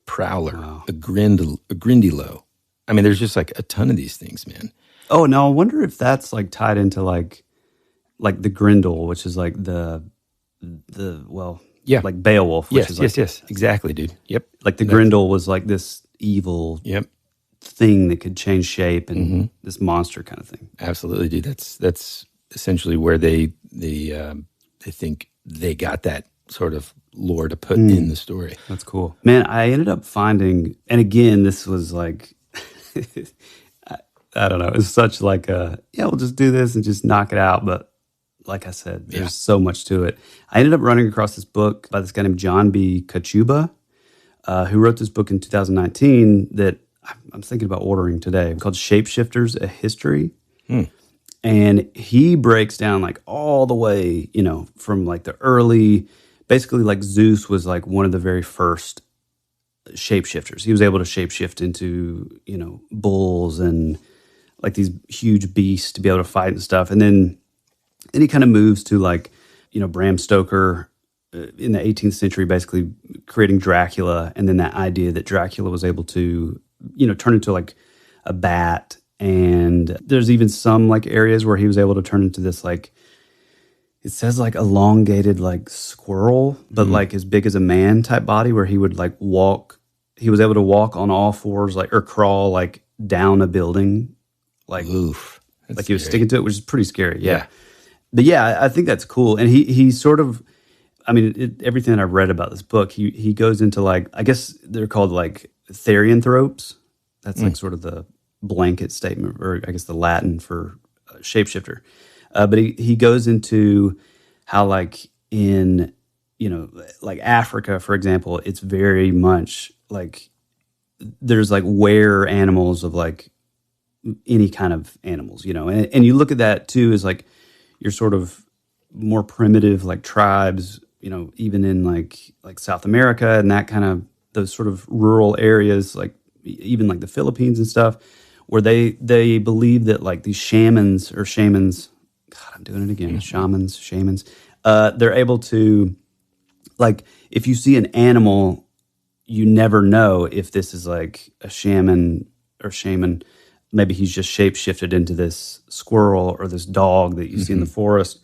Prowler, a Grindylow. I mean, there's just like a ton of these things, man. Oh, now I wonder if that's like tied into like the Grendel, which is like like Beowulf. Which is like, yes, exactly, dude. Yep. Like the Grendel was like this evil thing that could change shape and this monster kind of thing. Absolutely, dude. That's essentially where they think they got that sort of lore to put in the story. That's cool. Man, I ended up finding, and again, this was like, I don't know, it was such like we'll just do this and just knock it out. But like I said, there's so much to it. I ended up running across this book by this guy named John B. Kachuba, who wrote this book in 2019 that I'm thinking about ordering today, called Shapeshifters, A History. And he breaks down like all the way, from like the early, basically like Zeus was like one of the very first shapeshifters. He was able to shapeshift into, bulls and like these huge beasts to be able to fight and stuff. And then he kind of moves to like, Bram Stoker in the 18th century, basically creating Dracula. And then that idea that Dracula was able to, turn into like a bat. And there's even some like areas where he was able to turn into this like, it says like elongated like squirrel, but like as big as a man type body, where he would like walk he was able to walk on all fours, like, or crawl like down a building, like, oof, like he was sticking to it, which is pretty scary. Yeah. But yeah, I think that's cool. And he sort of, I mean, everything that I've read about this book, he goes into like, I guess they're called like therianthropes. That's like sort of the blanket statement, or I guess the Latin for shapeshifter. But he goes into how like in, you know, like Africa, for example, it's very much like there's like were animals of like any kind of animals, you know, and you look at that too as like your sort of more primitive like tribes, you know, even in like South America and that kind of those sort of rural areas, like even like the Philippines and stuff, where they believe that like these shamans, God, I'm doing it again, shamans, they're able to, like, if you see an animal, you never know if this is like a shaman. Maybe he's just shape-shifted into this squirrel or this dog that you see in the forest.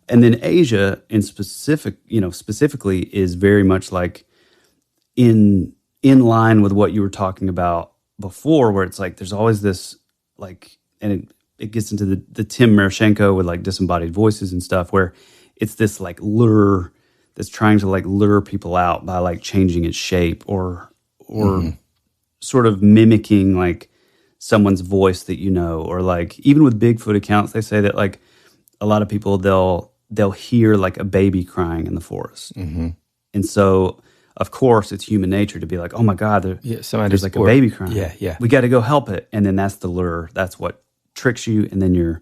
And then Asia, specifically, is very much like in line with what you were talking about before, where it's like there's always this like, and it gets into the Tim Marashenko with like disembodied voices and stuff, where it's this like lure that's trying to like lure people out by like changing its shape or sort of mimicking like someone's voice that you know, or like even with Bigfoot accounts, they say that like a lot of people they'll hear like a baby crying in the forest, and so of course it's human nature to be like, oh my God, there's like a baby crying, we got to go help it, and then that's the lure, that's what tricks you, and then you're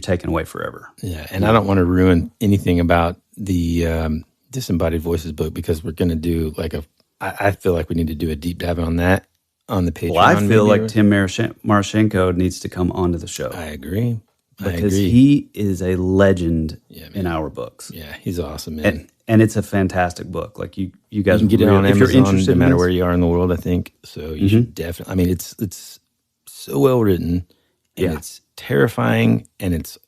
taken away forever. Yeah, and I don't want to ruin anything about the Disembodied Voices book because we're going to do like I feel like we need to do a deep dive on that on the Patreon. Well, I feel like Tim Marashenko needs to come onto the show. I agree. Because he is a legend in our books. Yeah, he's awesome, man. And it's a fantastic book. Like you guys can get it on Amazon, if you're interested, no matter where you are in the world, I think. So you should definitely. I mean, it's so well written, and it's terrifying, and it's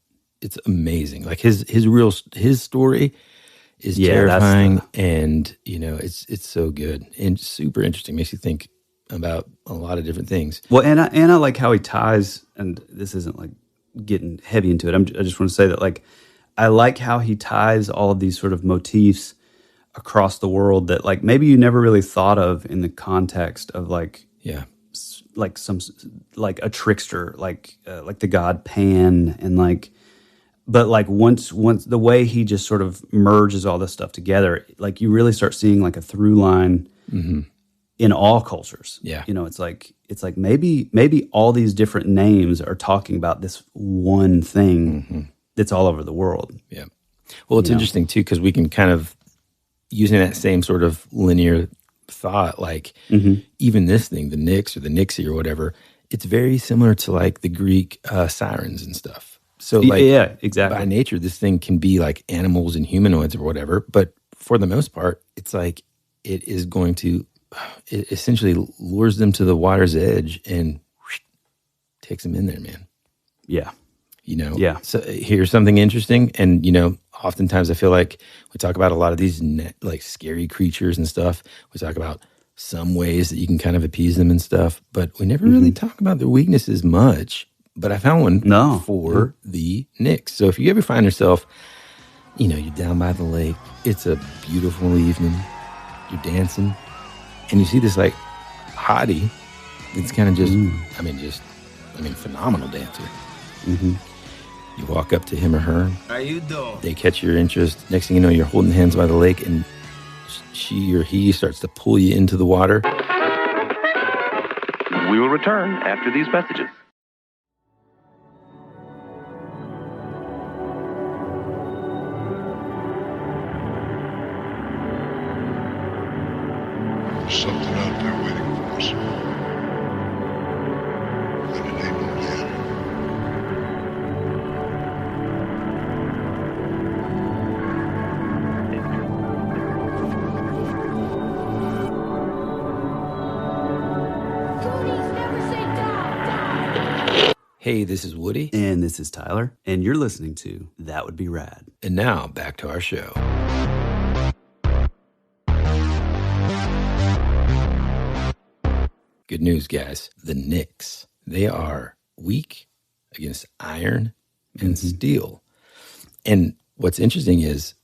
amazing. Like his story is terrifying, and you know it's so good and super interesting. Makes you think about a lot of different things. Well, and I like how he ties, and this isn't like getting heavy into it. I just want to say that like I like how he ties all of these sort of motifs across the world that like maybe you never really thought of in the context of like like some like a trickster, like the god Pan, and like, but like once the way he just sort of merges all this stuff together, like you really start seeing like a through line in all cultures. Yeah, you know, it's like maybe all these different names are talking about this one thing that's all over the world. Yeah. Well, it's interesting too because we can kind of using that same sort of linear thought, like even this thing, the Nyx or the Nixie or whatever, it's very similar to like the Greek sirens and stuff. So like, exactly. By nature, this thing can be like animals and humanoids or whatever, but for the most part, it's like it is going to, it essentially lures them to the water's edge and takes them in there, man. Yeah. You know? Yeah. So here's something interesting. And, you know, oftentimes I feel like we talk about a lot of these like scary creatures and stuff. We talk about some ways that you can kind of appease them and stuff, but we never really talk about their weaknesses much. But I found one for the Nyx. So if you ever find yourself, you know, you're down by the lake, it's a beautiful evening, you're dancing, and you see this like hottie that's kind of just, phenomenal dancer. You walk up to him or her. How you doing? They catch your interest. Next thing you know, you're holding hands by the lake, and she or he starts to pull you into the water. We will return after these messages. There's something out there waiting for us. And it ain't no dead. Hey, this is Woody. And this is Tyler. And you're listening to That Would Be Rad. And now, back to our show. Good news, guys. The Knicks, they are weak against iron and steel. And what's interesting is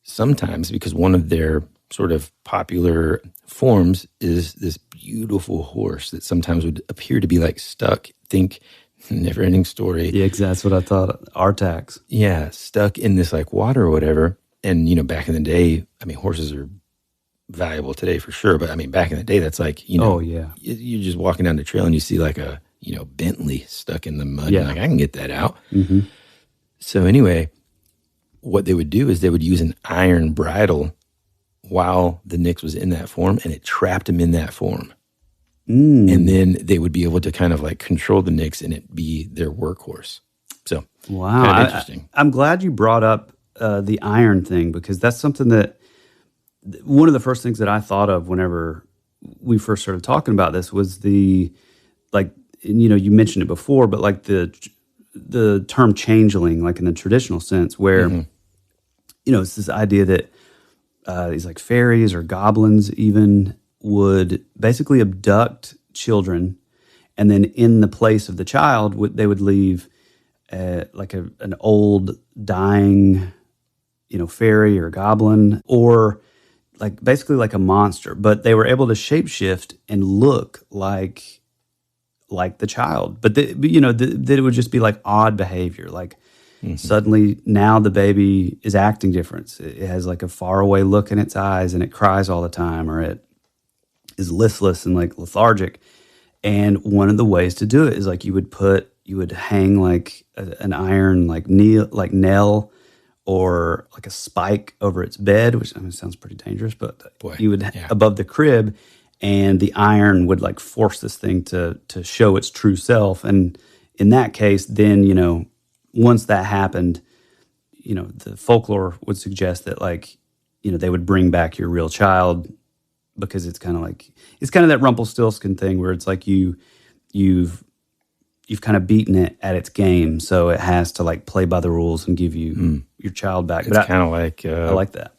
sometimes, because one of their sort of popular forms is this beautiful horse that sometimes would appear to be like stuck. Think Never-Ending Story. Yeah, that's what I thought. Artax. Yeah, stuck in this like water or whatever. And, you know, back in the day, I mean, horses are valuable today for sure. But I mean, back in the day, that's like, you know, you're just walking down the trail and you see like a, you know, Bentley stuck in the mud. Yeah. And like, I can get that out. So anyway, what they would do is they would use an iron bridle while the Knicks was in that form, and it trapped him in that form. And then they would be able to kind of like control the Knicks and it be their workhorse. So, wow, kind of interesting. I'm glad you brought up the iron thing, because that's something that one of the first things that I thought of whenever we first started talking about this was the, like, you know, you mentioned it before, but like the term changeling, like in the traditional sense, where, you know, it's this idea that these like fairies or goblins even would basically abduct children, and then in the place of the child, they would leave like an old dying, you know, fairy or goblin, or like basically like a monster. But they were able to shapeshift and look like the child, but you know, that it would just be like odd behavior, like. Suddenly, now the baby is acting different. It has like a faraway look in its eyes, and it cries all the time, or it is listless and like lethargic. And one of the ways to do it is like you would hang like an iron like nail or like a spike over its bed, which I mean sounds pretty dangerous, but you would above the crib, and the iron would like force this thing to show its true self. And in that case, then, you know, once that happened, you know, the folklore would suggest that, like, you know, they would bring back your real child, because it's kind of that Rumpelstiltskin thing where it's like you've kind of beaten it at its game, so it has to like play by the rules and give you your child back. It's kind of like I like that.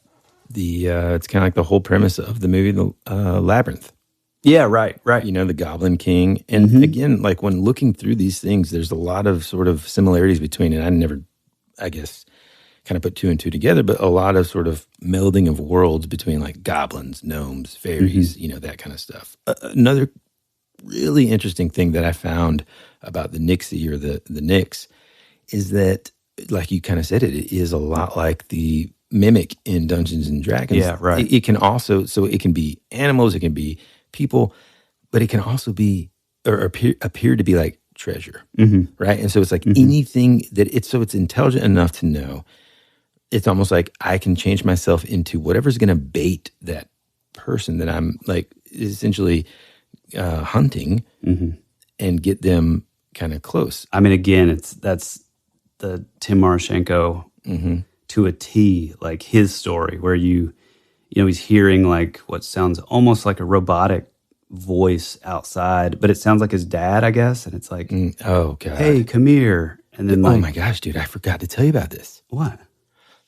It's kind of like the whole premise of the movie, the Labyrinth. Yeah, right. You know, the Goblin King. And again, like when looking through these things, there's a lot of sort of similarities between it. I never, I guess, kind of put two and two together, but a lot of sort of melding of worlds between like goblins, gnomes, fairies, you know, that kind of stuff. Another really interesting thing that I found about the Nixie or the Knicks is that, like you kind of said, it is a lot like the Mimic in Dungeons and Dragons. Yeah, right. It can also, so it can be animals, it can be people, but it can also be or appear to be like treasure, right? And so it's like anything that it's intelligent enough to know. It's almost like I can change myself into whatever's going to bait that person that I'm like essentially hunting and get them kind of close. I mean, again, that's the Tim Marashenko to a T, like his story, where you know, he's hearing like what sounds almost like a robotic voice outside, but it sounds like his dad, I guess. And it's like, oh God, hey, come here. And then oh my gosh, dude, I forgot to tell you about this. What?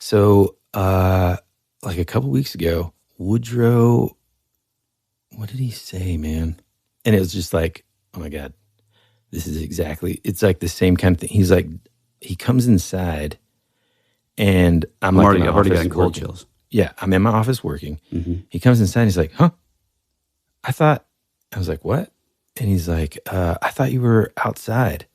So, like a couple weeks ago, Woodrow, what did he say, man? And it was just like, oh my God, this is exactly, it's like the same kind of thing. He's like, he comes inside and I've already gotten cold chills. Yeah, I'm in my office working. He comes inside and he's like, huh? I was like, what? And he's like, I thought you were outside.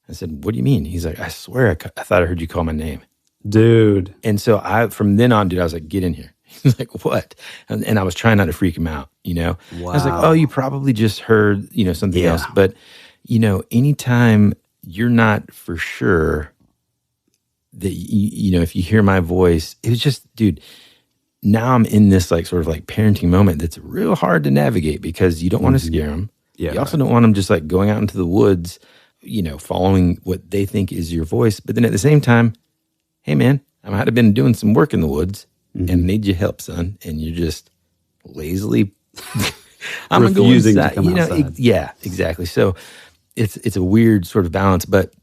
I said, what do you mean? He's like, I swear I thought I heard you call my name. Dude. And so from then on, dude, I was like, get in here. He's like, what? And I was trying not to freak him out, you know? Wow. I was like, oh, you probably just heard, you know, something else. But, you know, anytime you're not for sure that, you know, if you hear my voice, it was just, dude, now I'm in this like sort of like parenting moment that's real hard to navigate because you don't want to scare them. Yeah, you also don't want them just like going out into the woods, you know, following what they think is your voice. But then at the same time, hey man, I might have been doing some work in the woods and need your help, son. And you're just lazily, I'm going to go inside. To come outside. Yeah, exactly. So it's a weird sort of balance, but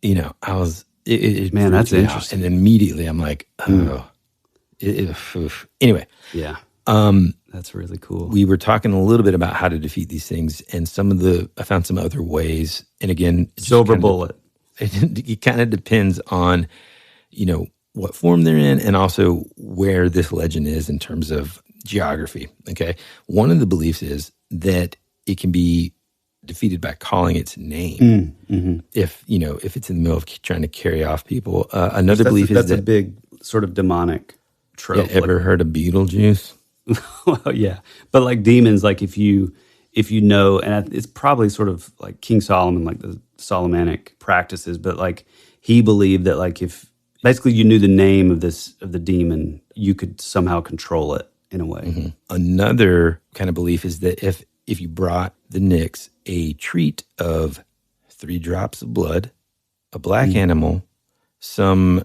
you know, I was, man, that's interesting. And immediately I'm like, oh. Anyway. Yeah. That's really cool. We were talking a little bit about how to defeat these things, and I found some other ways. And again, silver bullet. It kind of depends on, what form they're in, and also where this legend is in terms of geography. Okay, one of the beliefs is that it can be defeated by calling its name. If it's in the middle of trying to carry off people. Another belief is that's a big sort of demonic trope. Yeah, ever heard of Beetlejuice? Well, yeah, but like demons, like if you know, and it's probably sort of like King Solomon, like the Solomonic practices, but like he believed that like if basically you knew the name of the demon, you could somehow control it in a way. Another kind of belief is that if you brought the Nix a treat of 3 drops of blood, a black animal, some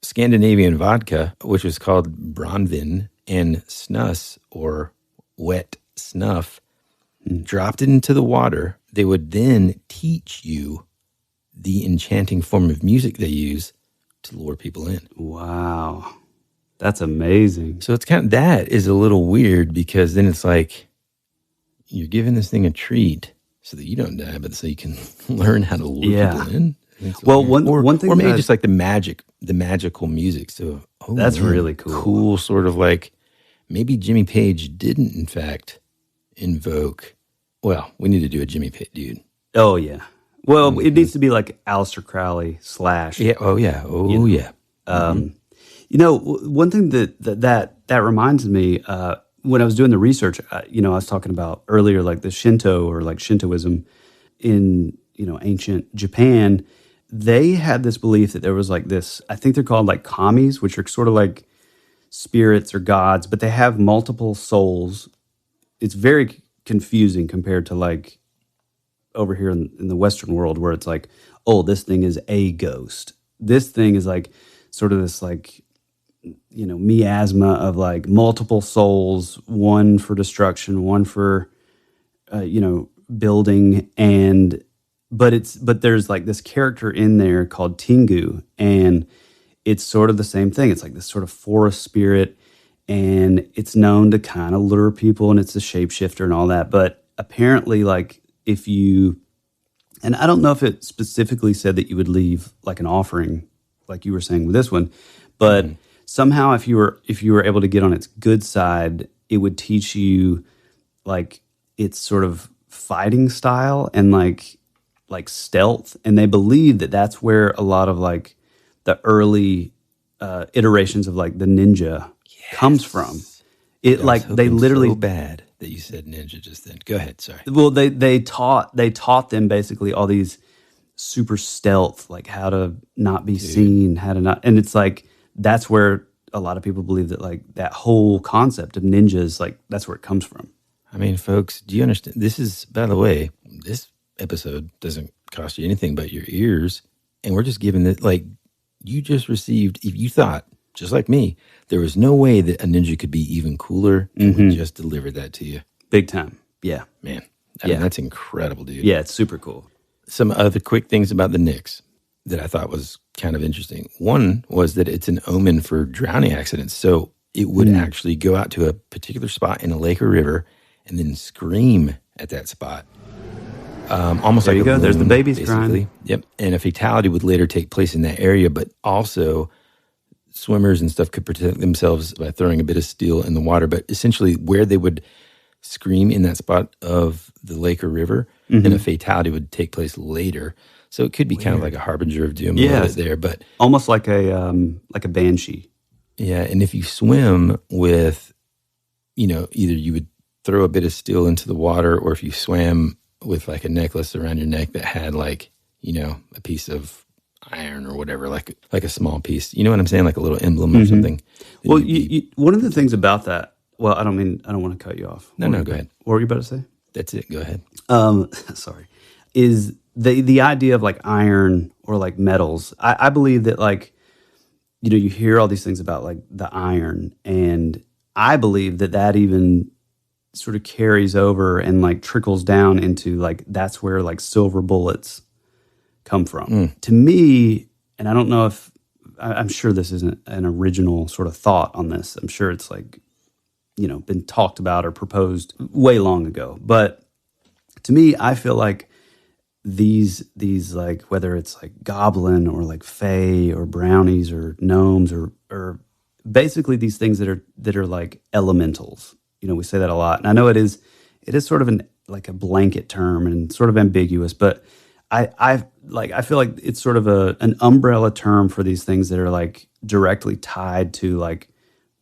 Scandinavian vodka, which was called Bronvin, and snus or wet snuff, dropped it into the water, they would then teach you the enchanting form of music they use to lure people in. Wow. That's amazing. So it's that is a little weird, because then it's like you're giving this thing a treat so that you don't die, but so you can learn how to lure people in. Well, one thing, or maybe just like the magical music. So that's really cool. Cool, sort of like maybe Jimmy Page didn't, in fact, invoke. Well, we need to do a Jimmy Page dude. Oh yeah. Well, it needs to be like Aleister Crowley / Yeah. Oh yeah. Oh yeah. One thing that reminds me, when I was doing the research, I was talking about earlier, like the Shinto or like Shintoism in ancient Japan. They had this belief that there was like this, I think they're called like kamis, which are sort of like spirits or gods, but they have multiple souls. It's very confusing compared to like over here in the Western world, where it's like, oh, this thing is a ghost. This thing is like sort of this like, miasma of like multiple souls, one for destruction, one for, building, but there's like this character in there called Tengu, and it's sort of the same thing. It's like this sort of forest spirit, and it's known to kind of lure people, and it's a shapeshifter and all that. But apparently, like and I don't know if it specifically said that you would leave like an offering, like you were saying with this one, but somehow if you were able to get on its good side, it would teach you like its sort of fighting style and like stealth. And they believe that that's where a lot of like the early iterations of like the ninja comes from. It like they literally so bad that you said ninja just then. Go ahead, sorry. Well, they taught them basically all these super stealth, like how to not be seen, how to not, and it's like that's where a lot of people believe that like that whole concept of ninjas, like that's where it comes from. I mean, folks, do you understand? This is, by the way, this episode doesn't cost you anything but your ears, and we're just giving it like you just received. If you thought, just like me, there was no way that a ninja could be even cooler, and we just delivered that to you. Big time. Yeah. Man. I mean, that's incredible, dude. Yeah, it's super cool. Some other quick things about the Nix that I thought was kind of interesting. One was that it's an omen for drowning accidents. So it would actually go out to a particular spot in a lake or river and then scream at that spot. Almost there like you go. Balloon, there's the babies basically. crying. Yep. And a fatality would later take place in that area, but also swimmers and stuff could protect themselves by throwing a bit of steel in the water. But essentially where they would scream in that spot of the lake or river, and a fatality would take place later. So it could be kind of like a harbinger of doom there, but almost like a banshee. Yeah, and if you swim with, either you would throw a bit of steel into the water, or if you swam with like a necklace around your neck that had like, a piece of iron or whatever, like a small piece. You know what I'm saying? Like a little emblem or something. Well, one of the things about that, well, I don't want to cut you off. No, go ahead. What were you about to say? That's it. Go ahead. Sorry. Is the idea of like iron or like metals. I believe that like, you hear all these things about like the iron, and I believe that even sort of carries over and like trickles down into like, that's where like silver bullets come from. To me, and I don't know if, I'm sure this isn't an original sort of thought on this. I'm sure it's like, been talked about or proposed way long ago. But to me, I feel like these like, whether it's like goblin or like fae or brownies or gnomes or basically these things that are like elementals. We say that a lot, and I know it is sort of like a blanket term and sort of ambiguous, but I feel like it's sort of an umbrella term for these things that are like directly tied to like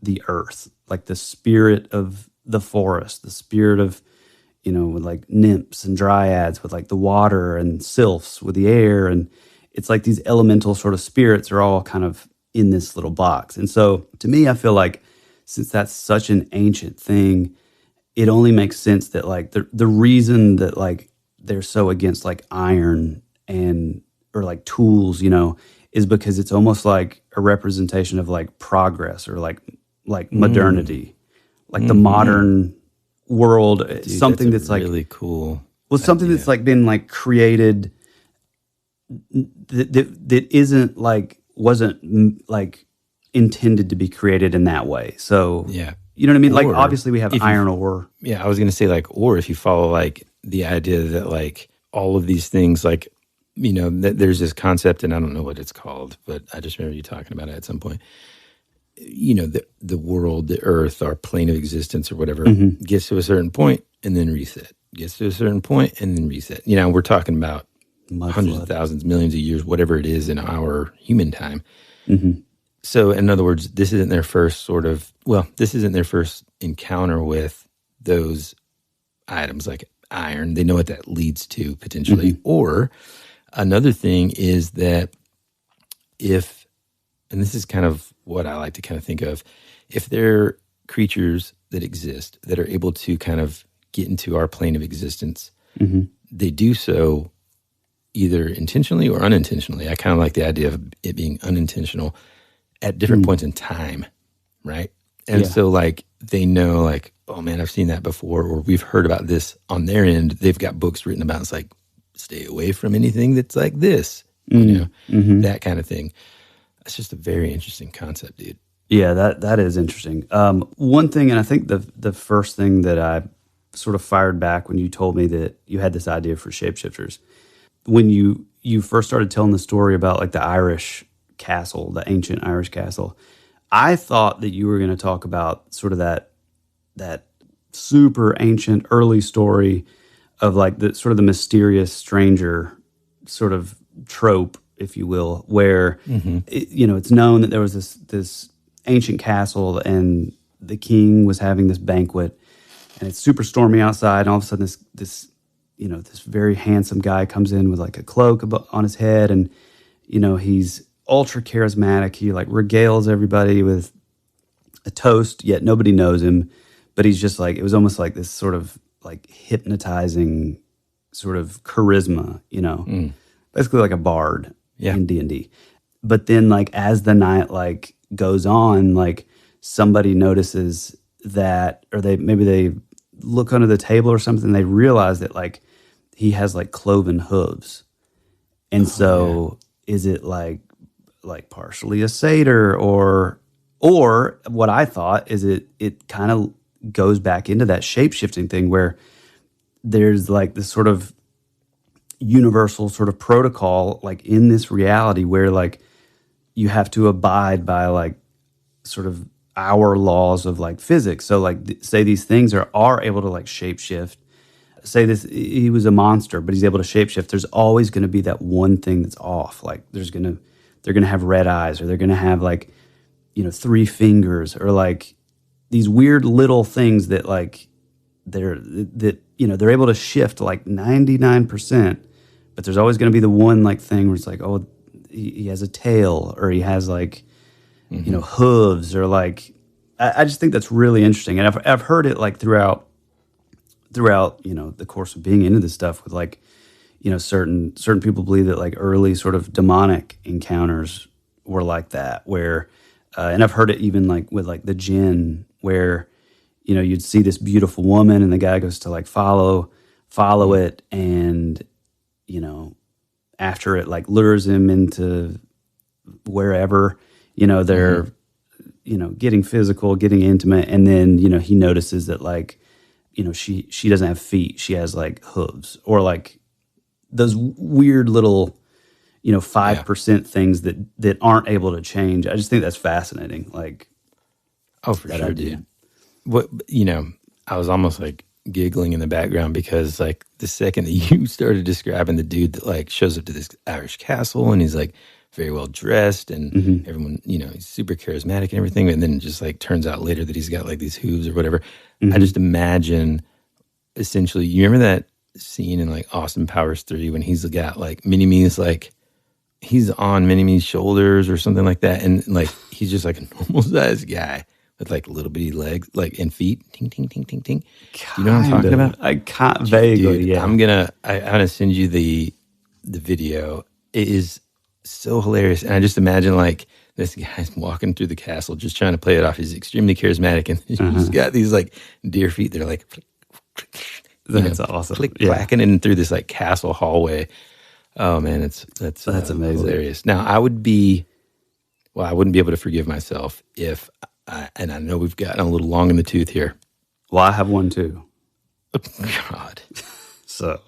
the earth, like the spirit of the forest, the spirit of, with like nymphs and dryads with like the water, and sylphs with the air. And it's like these elemental sort of spirits are all kind of in this little box. And so to me, I feel like since that's such an ancient thing, it only makes sense that like the reason that like they're so against like iron or like tools, is because it's almost like a representation of like progress or like modernity, like the modern world. Dude, something that's like really cool. Well, something that's like been like created that isn't like wasn't like intended to be created in that way. So yeah, you know what I mean? Like Or obviously we have iron ore. Yeah, I was going to say like, or if you follow like the idea that like all of these things like, that there's this concept, and I don't know what it's called, but I just remember you talking about it at some point. The world, the earth, our plane of existence or whatever gets to a certain point and then reset. Gets to a certain point and then reset. We're talking about hundreds of thousands, millions of years, whatever it is in our human time. Mm-hmm. So in other words, this isn't their first encounter with those items like iron. They know what that leads to potentially. Mm-hmm. Or another thing is that and this is kind of what I like to kind of think of, if there are creatures that exist that are able to kind of get into our plane of existence, they do so either intentionally or unintentionally. I kind of like the idea of it being unintentional at different points in time, right? And so like they know like, oh man, I've seen that before, or we've heard about this on their end. They've got books written about it's like, stay away from anything that's like this, that kind of thing. It's just a very interesting concept, dude. Yeah, that is interesting. One thing, and I think the first thing that I sort of fired back when you told me that you had this idea for Shapeshifters, when you first started telling the story about like the Irish castle, the ancient Irish castle, I thought that you were going to talk about sort of that super ancient early story of like the sort of the mysterious stranger sort of trope, if you will, where it's known that there was this ancient castle and the king was having this banquet, and it's super stormy outside, and all of a sudden this very handsome guy comes in with like a cloak on his head, and he's ultra charismatic. He like regales everybody with a toast, yet nobody knows him, but he's just like, it was almost like this sort of like hypnotizing sort of charisma, basically like a bard. In D&D. But then like as the night like goes on, like somebody notices that, or they look under the table or something, and they realize that like he has like cloven hooves. And is it like partially a satyr, or what I thought is it kind of goes back into that shape-shifting thing where there's like this sort of universal sort of protocol like in this reality where like you have to abide by like sort of our laws of like physics. So like say these things are able to like shapeshift. Say this, he was a monster, but he's able to shapeshift. There's always going to be that one thing that's off. Like they're going to have red eyes, or they're going to have like 3 fingers, or like these weird little things that like they're able to shift like 99%. But there's always going to be the one like thing where it's like, oh, he has a tail, or he has like, hooves, or like, I just think that's really interesting. And I've heard it like throughout, the course of being into this stuff with like, certain people believe that like early sort of demonic encounters were like that, where, and I've heard it even like with like the jinn, where, you'd see this beautiful woman and the guy goes to like follow it, and after it like lures him into wherever, they're getting physical, getting intimate, and then, he notices that, like, she doesn't have feet. She has, like, hooves, or, like, those weird little, 5% things that aren't able to change. I just think that's fascinating. Like, oh, for sure, dude. What, I was almost, like, giggling in the background because, like, the second that you started describing the dude that, like, shows up to this Irish castle and he's, like, very well dressed and everyone, he's super charismatic and everything, and then just, like, turns out later that he's got, like, these hooves or whatever. I just imagine, essentially, you remember that scene in, like, Austin Powers 3 when he's got, like, Mini-Me's, like, he's on Mini-Me's shoulders or something like that, and, like, he's just, like, a normal-sized guy with, like, little bitty legs, like, and feet. Ting, ting, ting, ting, ting. You know what I'm talking about? I can't vaguely, dude, yeah. I'm gonna send you the video. It is so hilarious, and I just imagine, like, this guy's walking through the castle just trying to play it off. He's extremely charismatic, and he's got these, like, deer feet. They're like, that's awesome. Clacking in through this, like, castle hallway. Oh man, that's amazing, hilarious. Now I wouldn't be able to forgive myself if, and I know we've gotten a little long in the tooth here. Well, I have one too. God, so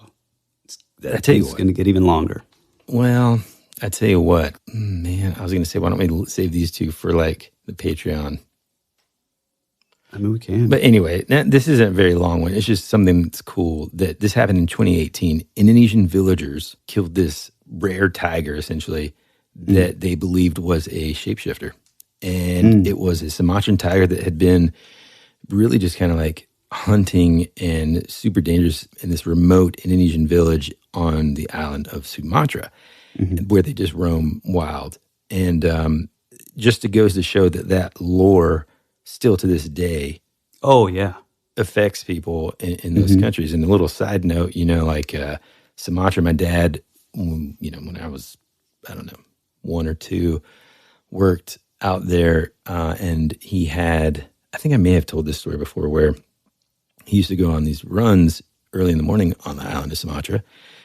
that's going to get even longer. Well, I tell you what, man, I was going to say, why don't we save these two for, like, the Patreon? I mean, we can. But anyway, this isn't a very long one. It's just something that's cool. That this happened in 2018. Indonesian villagers killed this rare tiger, essentially, that they believed was a shapeshifter. And it was a Sumatran tiger that had been really just kind of, like, hunting and super dangerous in this remote Indonesian village on the island of Sumatra, where they just roam wild. And just goes to show that lore still to this day, affects people in those countries. And a little side note, like, Sumatra, my dad, when I was, I don't know, 1 or 2, worked out there, and he had, I think I may have told this story before, where he used to go on these runs early in the morning on the island of Sumatra.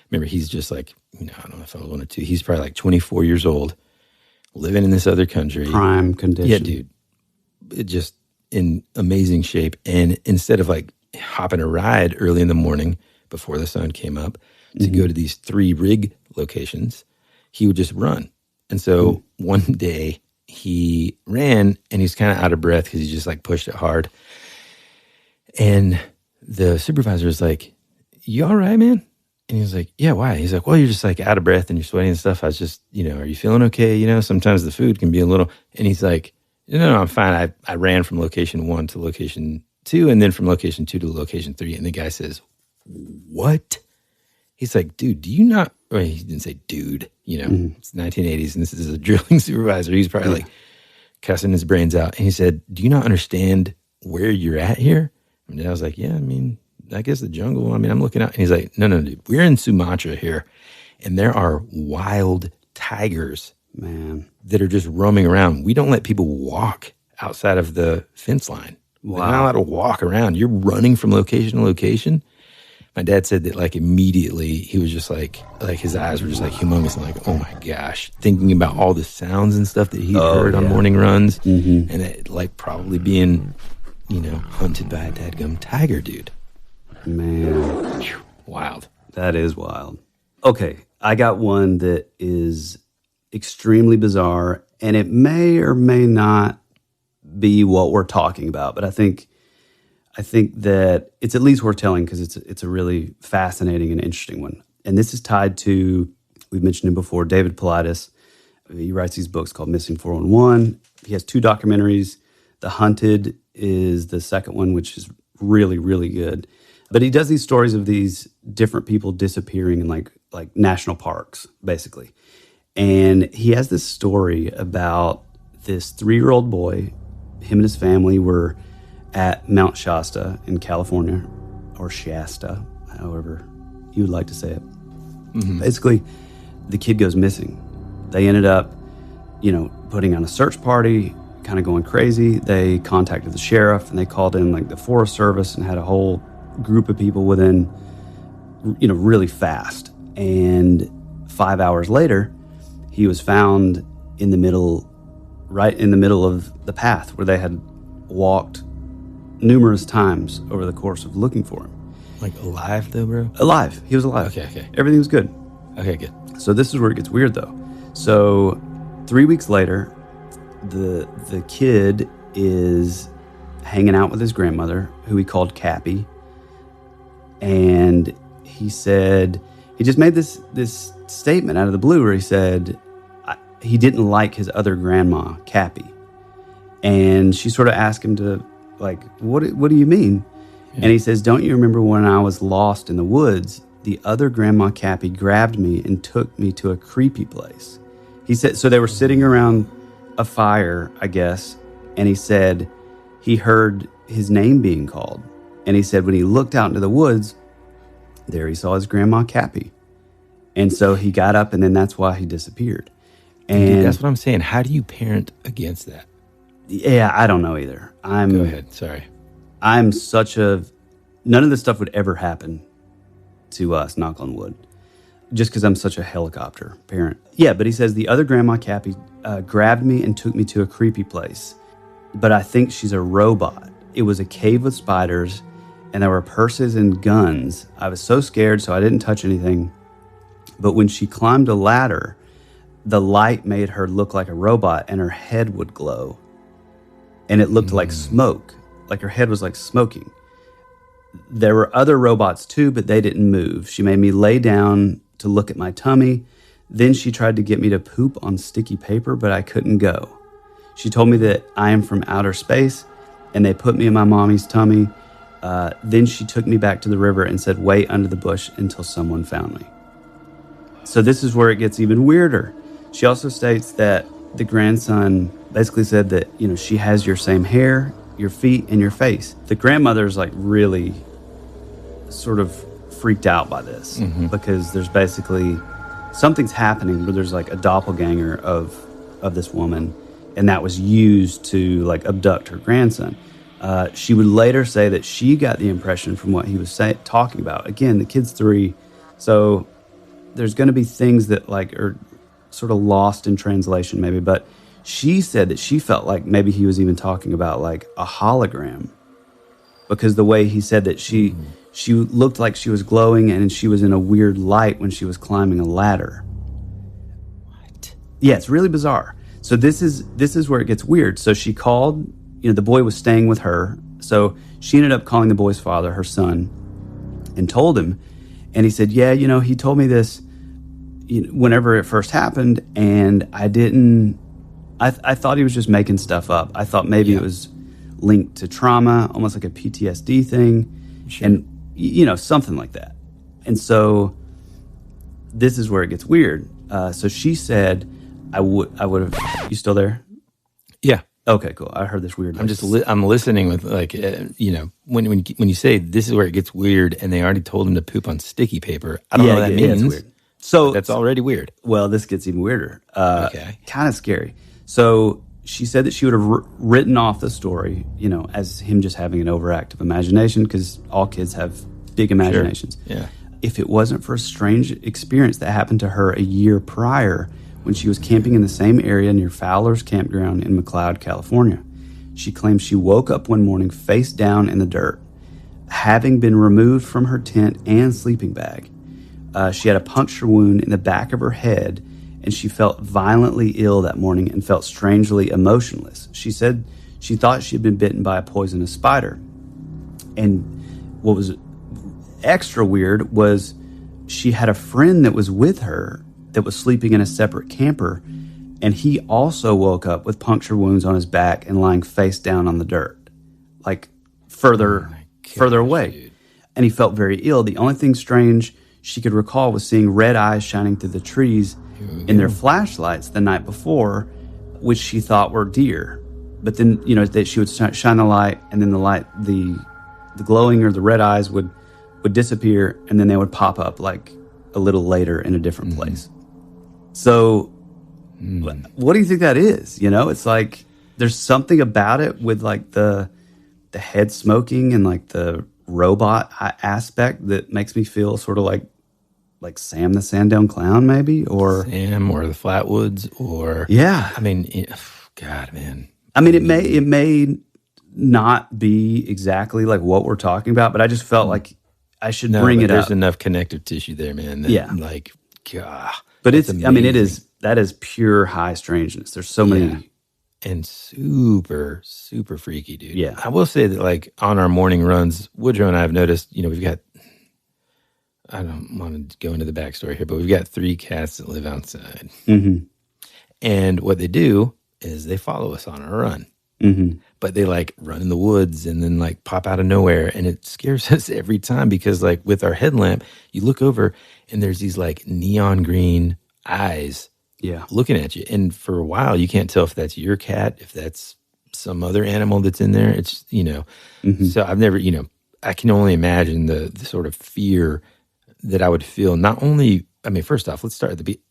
Remember, he's just like, I don't know if I was 1 or 2, he's probably like 24 years old, living in this other country. Prime condition. Yeah, dude. It just in amazing shape. And instead of, like, hopping a ride early in the morning before the sun came up to go to these 3 rig locations, he would just run. And so one day he ran and he's kind of out of breath because he just, like, pushed it hard. And the supervisor was like, "You all right, man?" And he was like, "Yeah, why?" He's like, "Well, you're just, like, out of breath and you're sweating and stuff. I was just, are you feeling okay? Sometimes the food can be a little," and he's like, No, I'm fine. I ran from location 1 to location 2 and then from location 2 to location 3. And the guy says, "What?" He's like, "Dude, do you not," or he didn't say dude, it's 1980s and this is a drilling supervisor. He's probably like cussing his brains out. And he said, "Do you not understand where you're at here?" And I was like, "Yeah, I mean, I guess the jungle. I mean, I'm looking out." And he's like, No, dude, we're in Sumatra here. And there are wild tigers, man, that are just roaming around. We don't let people walk outside of the fence line. Wow. They're not allowed to walk around. You're running from location to location. My dad said that, like, immediately he was just like his eyes were just, like, humongous and, like, oh my gosh, thinking about all the sounds and stuff that he heard on morning runs, and it, like, probably being, hunted by a dadgum tiger, dude. Man, wild. That is wild. Okay, I got one that is extremely bizarre, and it may or may not be what we're talking about, but I think that it's at least worth telling because it's a really fascinating and interesting one. And this is tied to, we've mentioned him before, David Paulides. He writes these books called Missing 411. He has 2 documentaries. The Hunted is the second one, which is really, really good. But he does these stories of these different people disappearing in like national parks, basically. And he has this story about this 3-year-old boy. Him and his family were at Mount Shasta in California, or Shasta, however you would like to say it. Basically, the kid goes missing. They ended up, putting on a search party, kind of going crazy. They contacted the sheriff and they called in, like, the Forest Service and had a whole group of people within, really fast. And 5 hours later, he was found in the middle right in the middle of the path where they had walked numerous times over the course of looking for him. Like alive though, bro? Alive. He was alive. Okay. Everything was good. Okay, good. So this is where it gets weird though. So 3 weeks later, the kid is hanging out with his grandmother, who he called Cappy. And he said, he just made this statement out of the blue where he said he didn't like his other grandma, Cappy. And she sort of asked him to, like, what do you mean? Yeah. And he says, don't you remember when I was lost in the woods, the other grandma, Cappy, grabbed me and took me to a creepy place. He said, so they were sitting around a fire, I guess, and he said he heard his name being called. And he said when he looked out into the woods, there he saw his grandma, Cappy. And so he got up, and then that's why he disappeared. And dude, that's what I'm saying. How do you parent against that? Yeah, I don't know either. Go ahead. Sorry. I'm none of this stuff would ever happen to us, knock on wood, just because I'm such a helicopter parent. Yeah, but he says the other grandma, Cappy, grabbed me and took me to a creepy place. But I think she's a robot. It was a cave with spiders, and there were purses and guns. I was so scared, so I didn't touch anything. But when she climbed a ladder, the light made her look like a robot, and her head would glow. And it looked like smoke, like her head was like smoking. There were other robots too, but they didn't move. She made me lay down to look at my tummy. Then she tried to get me to poop on sticky paper, but I couldn't go. She told me that I am from outer space, and they put me in my mommy's tummy. Then she took me back to the river and said, wait under the bush until someone found me. So this is where it gets even weirder. She also states that the grandson basically said that, she has your same hair, your feet, and your face. The grandmother's like really sort of freaked out by this because there's basically something's happening where there's like a doppelganger of this woman, and that was used to like abduct her grandson. She would later say that she got the impression from what he was talking about. Again, the kid's 3, so there's going to be things that like are sort of lost in translation maybe, but she said that she felt like maybe he was even talking about like a hologram, because the way he said that she looked like she was glowing and she was in a weird light when she was climbing a ladder. What? Yeah, it's really bizarre. So this is where it gets weird. So she called, the boy was staying with her. So she ended up calling the boy's father, her son, and told him. And he said, yeah, he told me this whenever it first happened, and I thought he was just making stuff up. I thought maybe it was linked to trauma, almost like a PTSD thing, and something like that. And so this is where it gets weird. So she said, I would have. You still there? Yeah. Okay, cool. I heard this weird. I'm listening with like, when you say this is where it gets weird, and they already told him to poop on sticky paper. I don't know what that means. It's weird. So that's already weird. Well, this gets even weirder. Okay. Kind of scary. So she said that she would have written off the story, as him just having an overactive imagination, because all kids have big imaginations. Sure. Yeah. If it wasn't for a strange experience that happened to her a year prior when she was camping in the same area near Fowler's Campground in McLeod, California. She claims she woke up one morning face down in the dirt, having been removed from her tent and sleeping bag. She had a puncture wound in the back of her head, and she felt violently ill that morning and felt strangely emotionless. She said she thought she had been bitten by a poisonous spider. And what was extra weird was she had a friend that was with her that was sleeping in a separate camper, and he also woke up with puncture wounds on his back and lying face down on the dirt, like further away. Dude. And he felt very ill. The only thing strange she could recall was seeing red eyes shining through the trees in their flashlights the night before, which she thought were deer. But then, that she would shine the light, and then the glowing or the red eyes would disappear, and then they would pop up like a little later in a different place. So what do you think that is? It's like there's something about it with like the head smoking and like the robot aspect that makes me feel sort of like Sam the Sandown Clown, maybe, or Sam, or the Flatwoods, or yeah. I mean, God, man. I mean, it may not be exactly like what we're talking about, but I just felt like I should bring it up. There's enough connective tissue there, man. Like, God. But it's amazing. I mean, that is pure high strangeness. There's so many. And super, super freaky, dude. Yeah. I will say that, like, on our morning runs, Woodrow and I have noticed, we've got, I don't want to go into the backstory here, but we've got 3 cats that live outside. Mm-hmm. And what they do is they follow us on our run. Mm-hmm. But they, like, run in the woods and then, like, pop out of nowhere. And it scares us every time because, like, with our headlamp, you look over and there's these, like, neon green eyes looking at you. And for a while, you can't tell if that's your cat, if that's some other animal that's in there. It's, so I've never, I can only imagine the sort of fear that I would feel. Not only, I mean, first off, let's start at the beginning.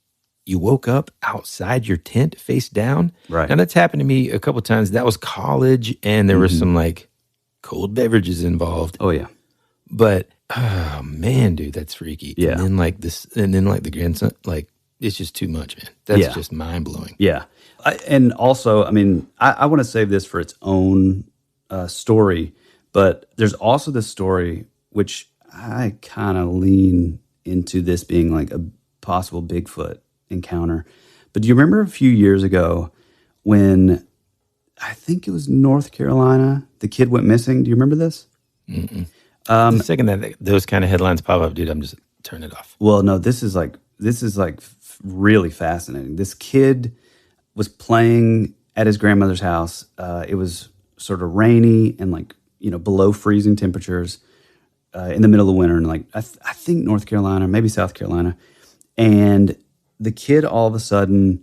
You woke up outside your tent face down. Right. Now, that's happened to me a couple of times. That was college, and there was some, like, cold beverages involved. Oh, yeah. But, oh, man, dude, that's freaky. Yeah. And then, like, the grandson, like, it's just too much, man. That's just mind-blowing. Yeah. And also, I mean, I want to save this for its own story, but there's also this story, which I kind of lean into this being like a possible Bigfoot encounter. But do you remember a few years ago when, I think it was North Carolina, the kid went missing? Do you remember this? Mm-mm. The second that those kind of headlines pop up, dude, I'm just turn it off. Well, no, this is like really fascinating. This kid was playing at his grandmother's house. It was sort of rainy and, like, below freezing temperatures in the middle of winter, and, like, I think North Carolina, maybe South Carolina. And the kid all of a sudden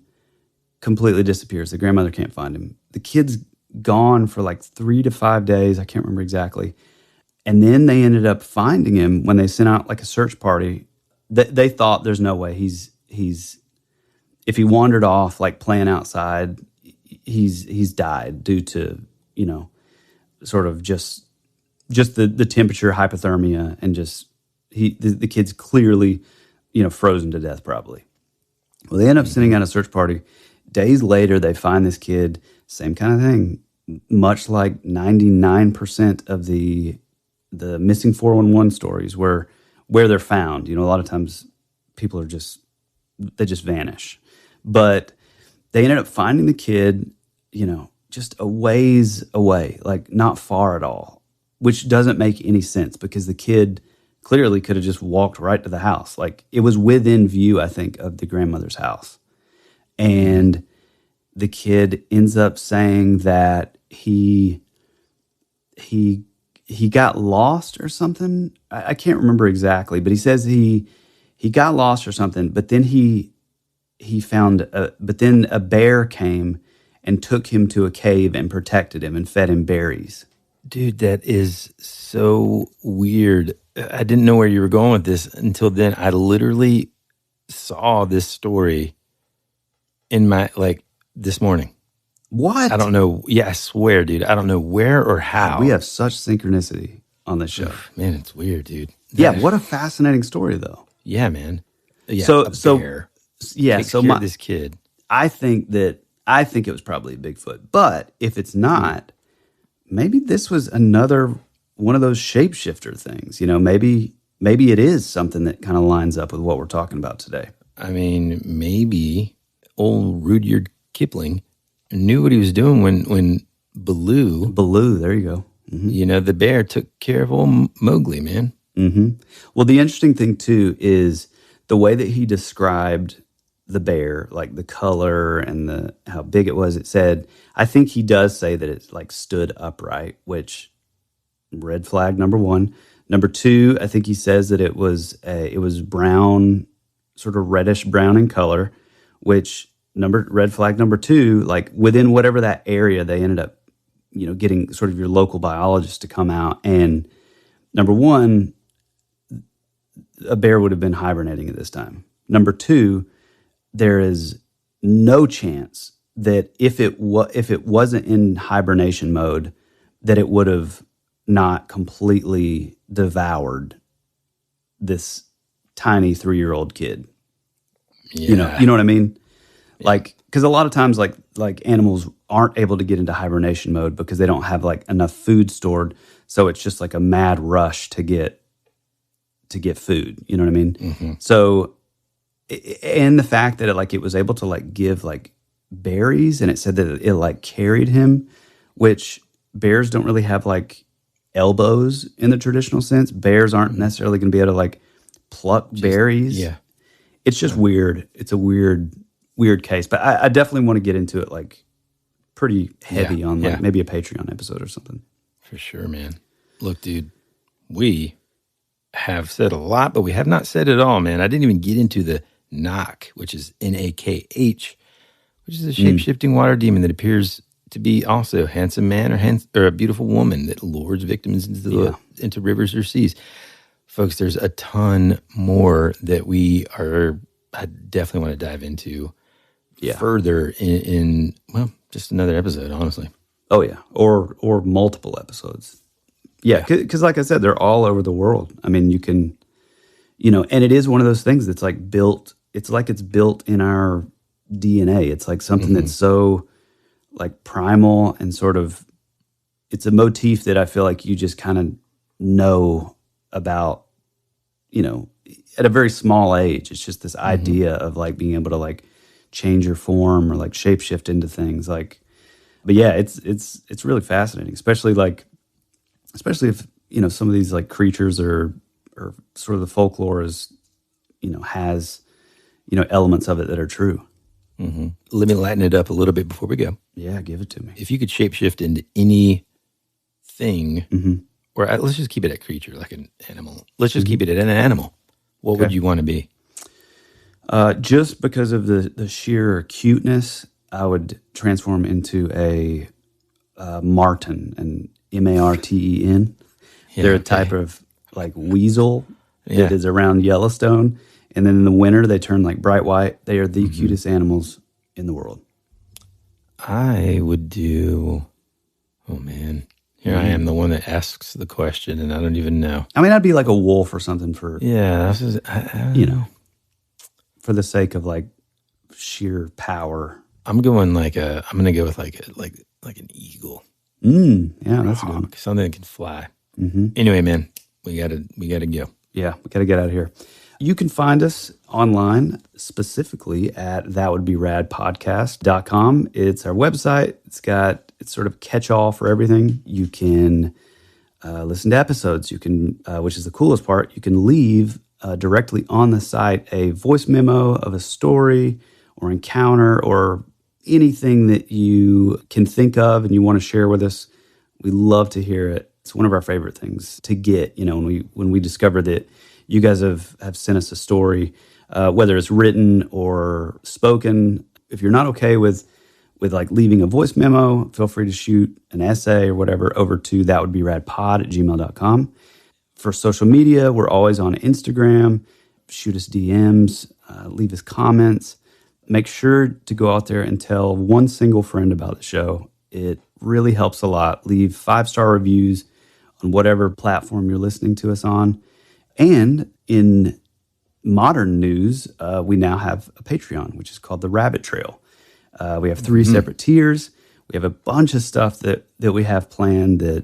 completely disappears. The grandmother can't find him. The kid's gone for like 3 to 5 days. I can't remember exactly. And then they ended up finding him when they sent out like a search party. They thought there's no way he's if he wandered off, like, playing outside, he's died due to, sort of just the temperature, hypothermia, and just the kid's clearly, frozen to death probably. Well, they end up sending out a search party. Days later, they find this kid, same kind of thing, much like 99% of the missing 411 stories where they're found. A lot of times people are just vanish. But they ended up finding the kid, just a ways away, like not far at all, which doesn't make any sense because the kid clearly could have just walked right to the house. Like, it was within view, I think, of the grandmother's house. And the kid ends up saying that he got lost or something. I can't remember exactly, but he says he got lost or something, but then he found but then a bear came and took him to a cave and protected him and fed him berries. Dude, that is so weird. I didn't know where you were going with this until then. I literally saw this story in my, like, this morning. What? I don't know. Yeah, I swear, dude. I don't know where or how. We have such synchronicity on this show. Man, it's weird, dude. Yeah, what a fascinating story, though. Yeah, man. Yeah, so bear. Yeah, takes so care of this kid. I think it was probably a Bigfoot. But if it's not, maybe this was another one of those shapeshifter things. Maybe it is something that kind of lines up with what we're talking about today. I mean, maybe old Rudyard Kipling knew what he was doing when Baloo, there you go. Mm-hmm. The bear took care of old Mowgli, man. Mm-hmm. Well, the interesting thing too is the way that he described the bear, like the color and how big it was. It said, I think he does say that it, like, stood upright, which red flag number 1. Number 2, I think he says that it was brown, sort of reddish brown in color, which red flag number 2, like, within whatever that area, they ended up, getting sort of your local biologist to come out. And number 1, a bear would have been hibernating at this time. Number 2, there is no chance that if it wasn't in hibernation mode, that it would have not completely devoured this tiny 3-year-old kid. Yeah. You know what I mean? Like, because a lot of times like animals aren't able to get into hibernation mode because they don't have like enough food stored. So it's just like a mad rush to get food. You know what I mean? Mm-hmm. So, and the fact that it was able to like give like berries, and it said that it like carried him, which bears don't really have like elbows in the traditional sense. Bears aren't necessarily going to be able to like pluck berries. Yeah. It's just weird. It's a weird case, but I definitely want to get into it like pretty heavy on like maybe a Patreon episode or something. For sure, man. Look, dude, we have said a lot, but we have not said it all, man. I didn't even get into the Nakh, which is Nakh, which is a shape-shifting water demon that appears to be also a handsome man or a beautiful woman that lures victims into rivers or seas. Folks, there's a ton more that I definitely want to dive into further in just another episode, honestly. Oh, yeah. Or multiple episodes. Yeah, because like I said, they're all over the world. I mean, you can, and it is one of those things that's like built, it's like it's built in our DNA. It's like something that's so like primal and sort of, it's a motif that I feel like you just kind of know about, at a very small age. It's just this idea of like being able to like change your form or like shapeshift into things like, but yeah, it's really fascinating, especially if, some of these like creatures or sort of the folklore is, has, elements of it that are true. Mm-hmm. Let me lighten it up a little bit before we go. Yeah, give it to me. If you could shapeshift into anything, or let's just keep it at creature, like an animal. Let's just keep it at an animal. What would you want to be? Just because of the sheer cuteness, I would transform into a marten, an marten. They're a type of like weasel that is around Yellowstone. And then in the winter, they turn like bright white. They are the cutest animals in the world. I would do, oh man, here I am, the one that asks the question, and I don't even know. I mean, I'd be like a wolf or something for, for the sake of like sheer power. I'm going I'm going to go with like an eagle. Yeah, that's a good one. Something that can fly. Anyway, man, we gotta go. Yeah, we gotta get out of here. You can find us online, specifically at thatwouldberadpodcast.com. It's our website. It's sort of catch-all for everything. You can listen to episodes. You can, which is the coolest part, you can leave directly on the site a voice memo of a story or encounter or anything that you can think of and you want to share with us. We love to hear it. It's one of our favorite things to get, when we discover that you guys have sent us a story, whether it's written or spoken. If you're not okay with like leaving a voice memo, feel free to shoot an essay or whatever over to thatwouldberadpod@gmail.com. For social media, we're always on Instagram. Shoot us DMs, leave us comments. Make sure to go out there and tell one single friend about the show. It really helps a lot. Leave 5-star reviews on whatever platform you're listening to us on. And in modern news, we now have a Patreon, which is called The Rabbit Trail. We have 3 separate tiers. We have a bunch of stuff that we have planned that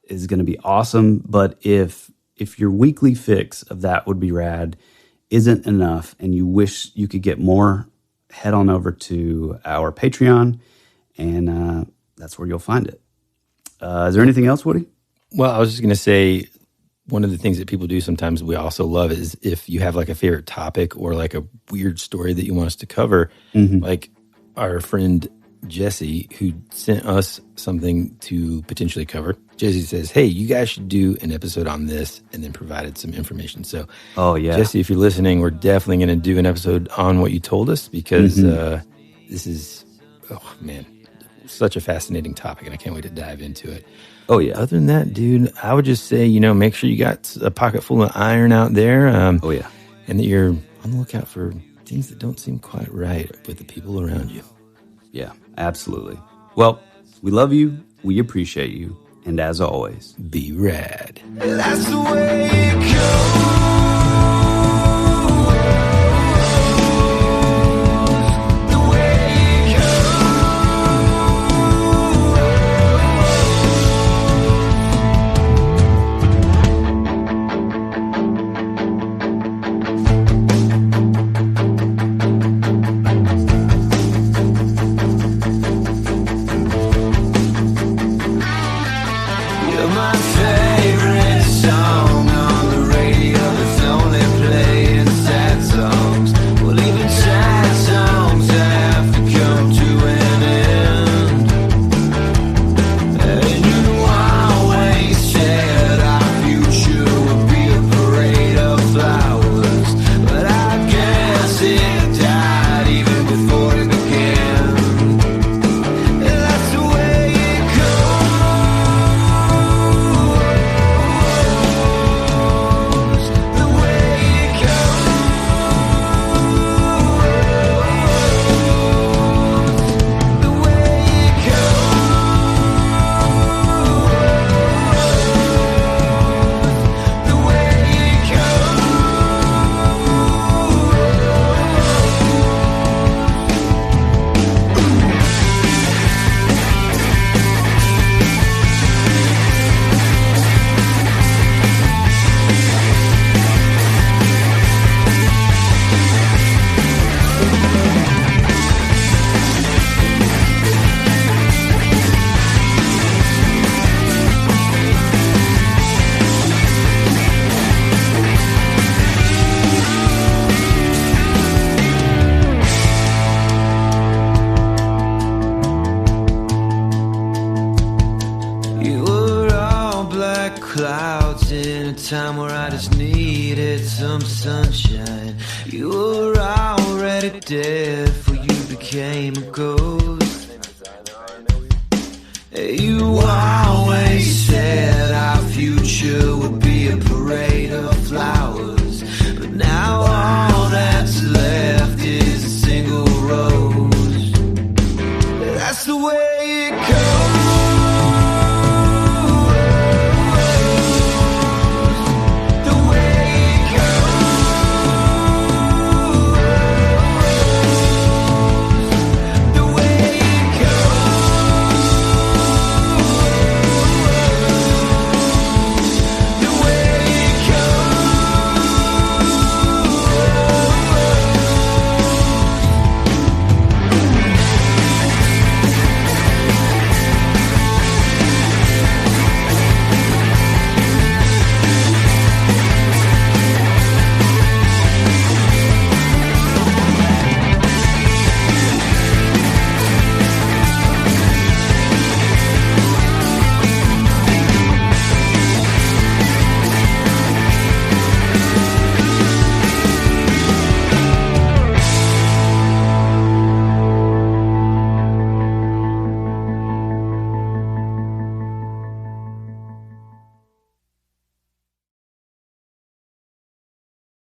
is going to be awesome. But if your weekly fix of That Would Be Rad isn't enough and you wish you could get more, head on over to our Patreon, and that's where you'll find it. Is there anything else, Woody? Well, I was just going to say, one of the things that people do sometimes we also love is if you have like a favorite topic or like a weird story that you want us to cover, like our friend Jesse, who sent us something to potentially cover. Jesse says, hey, you guys should do an episode on this, and then provided some information. So, Jesse, if you're listening, we're definitely going to do an episode on what you told us, because this is, such a fascinating topic, and I can't wait to dive into it. Oh, yeah. Other than that, dude, I would just say, make sure you got a pocket full of iron out there. And that you're on the lookout for things that don't seem quite right with the people around you. Yeah, absolutely. Well, we love you. We appreciate you. And as always, be rad. That's the way it goes. The way it goes. time where I just needed some sunshine. You were already dead before you became a ghost. You always said our future would be a parade of flowers, but now all that's left is a single rose. That's the way it goes.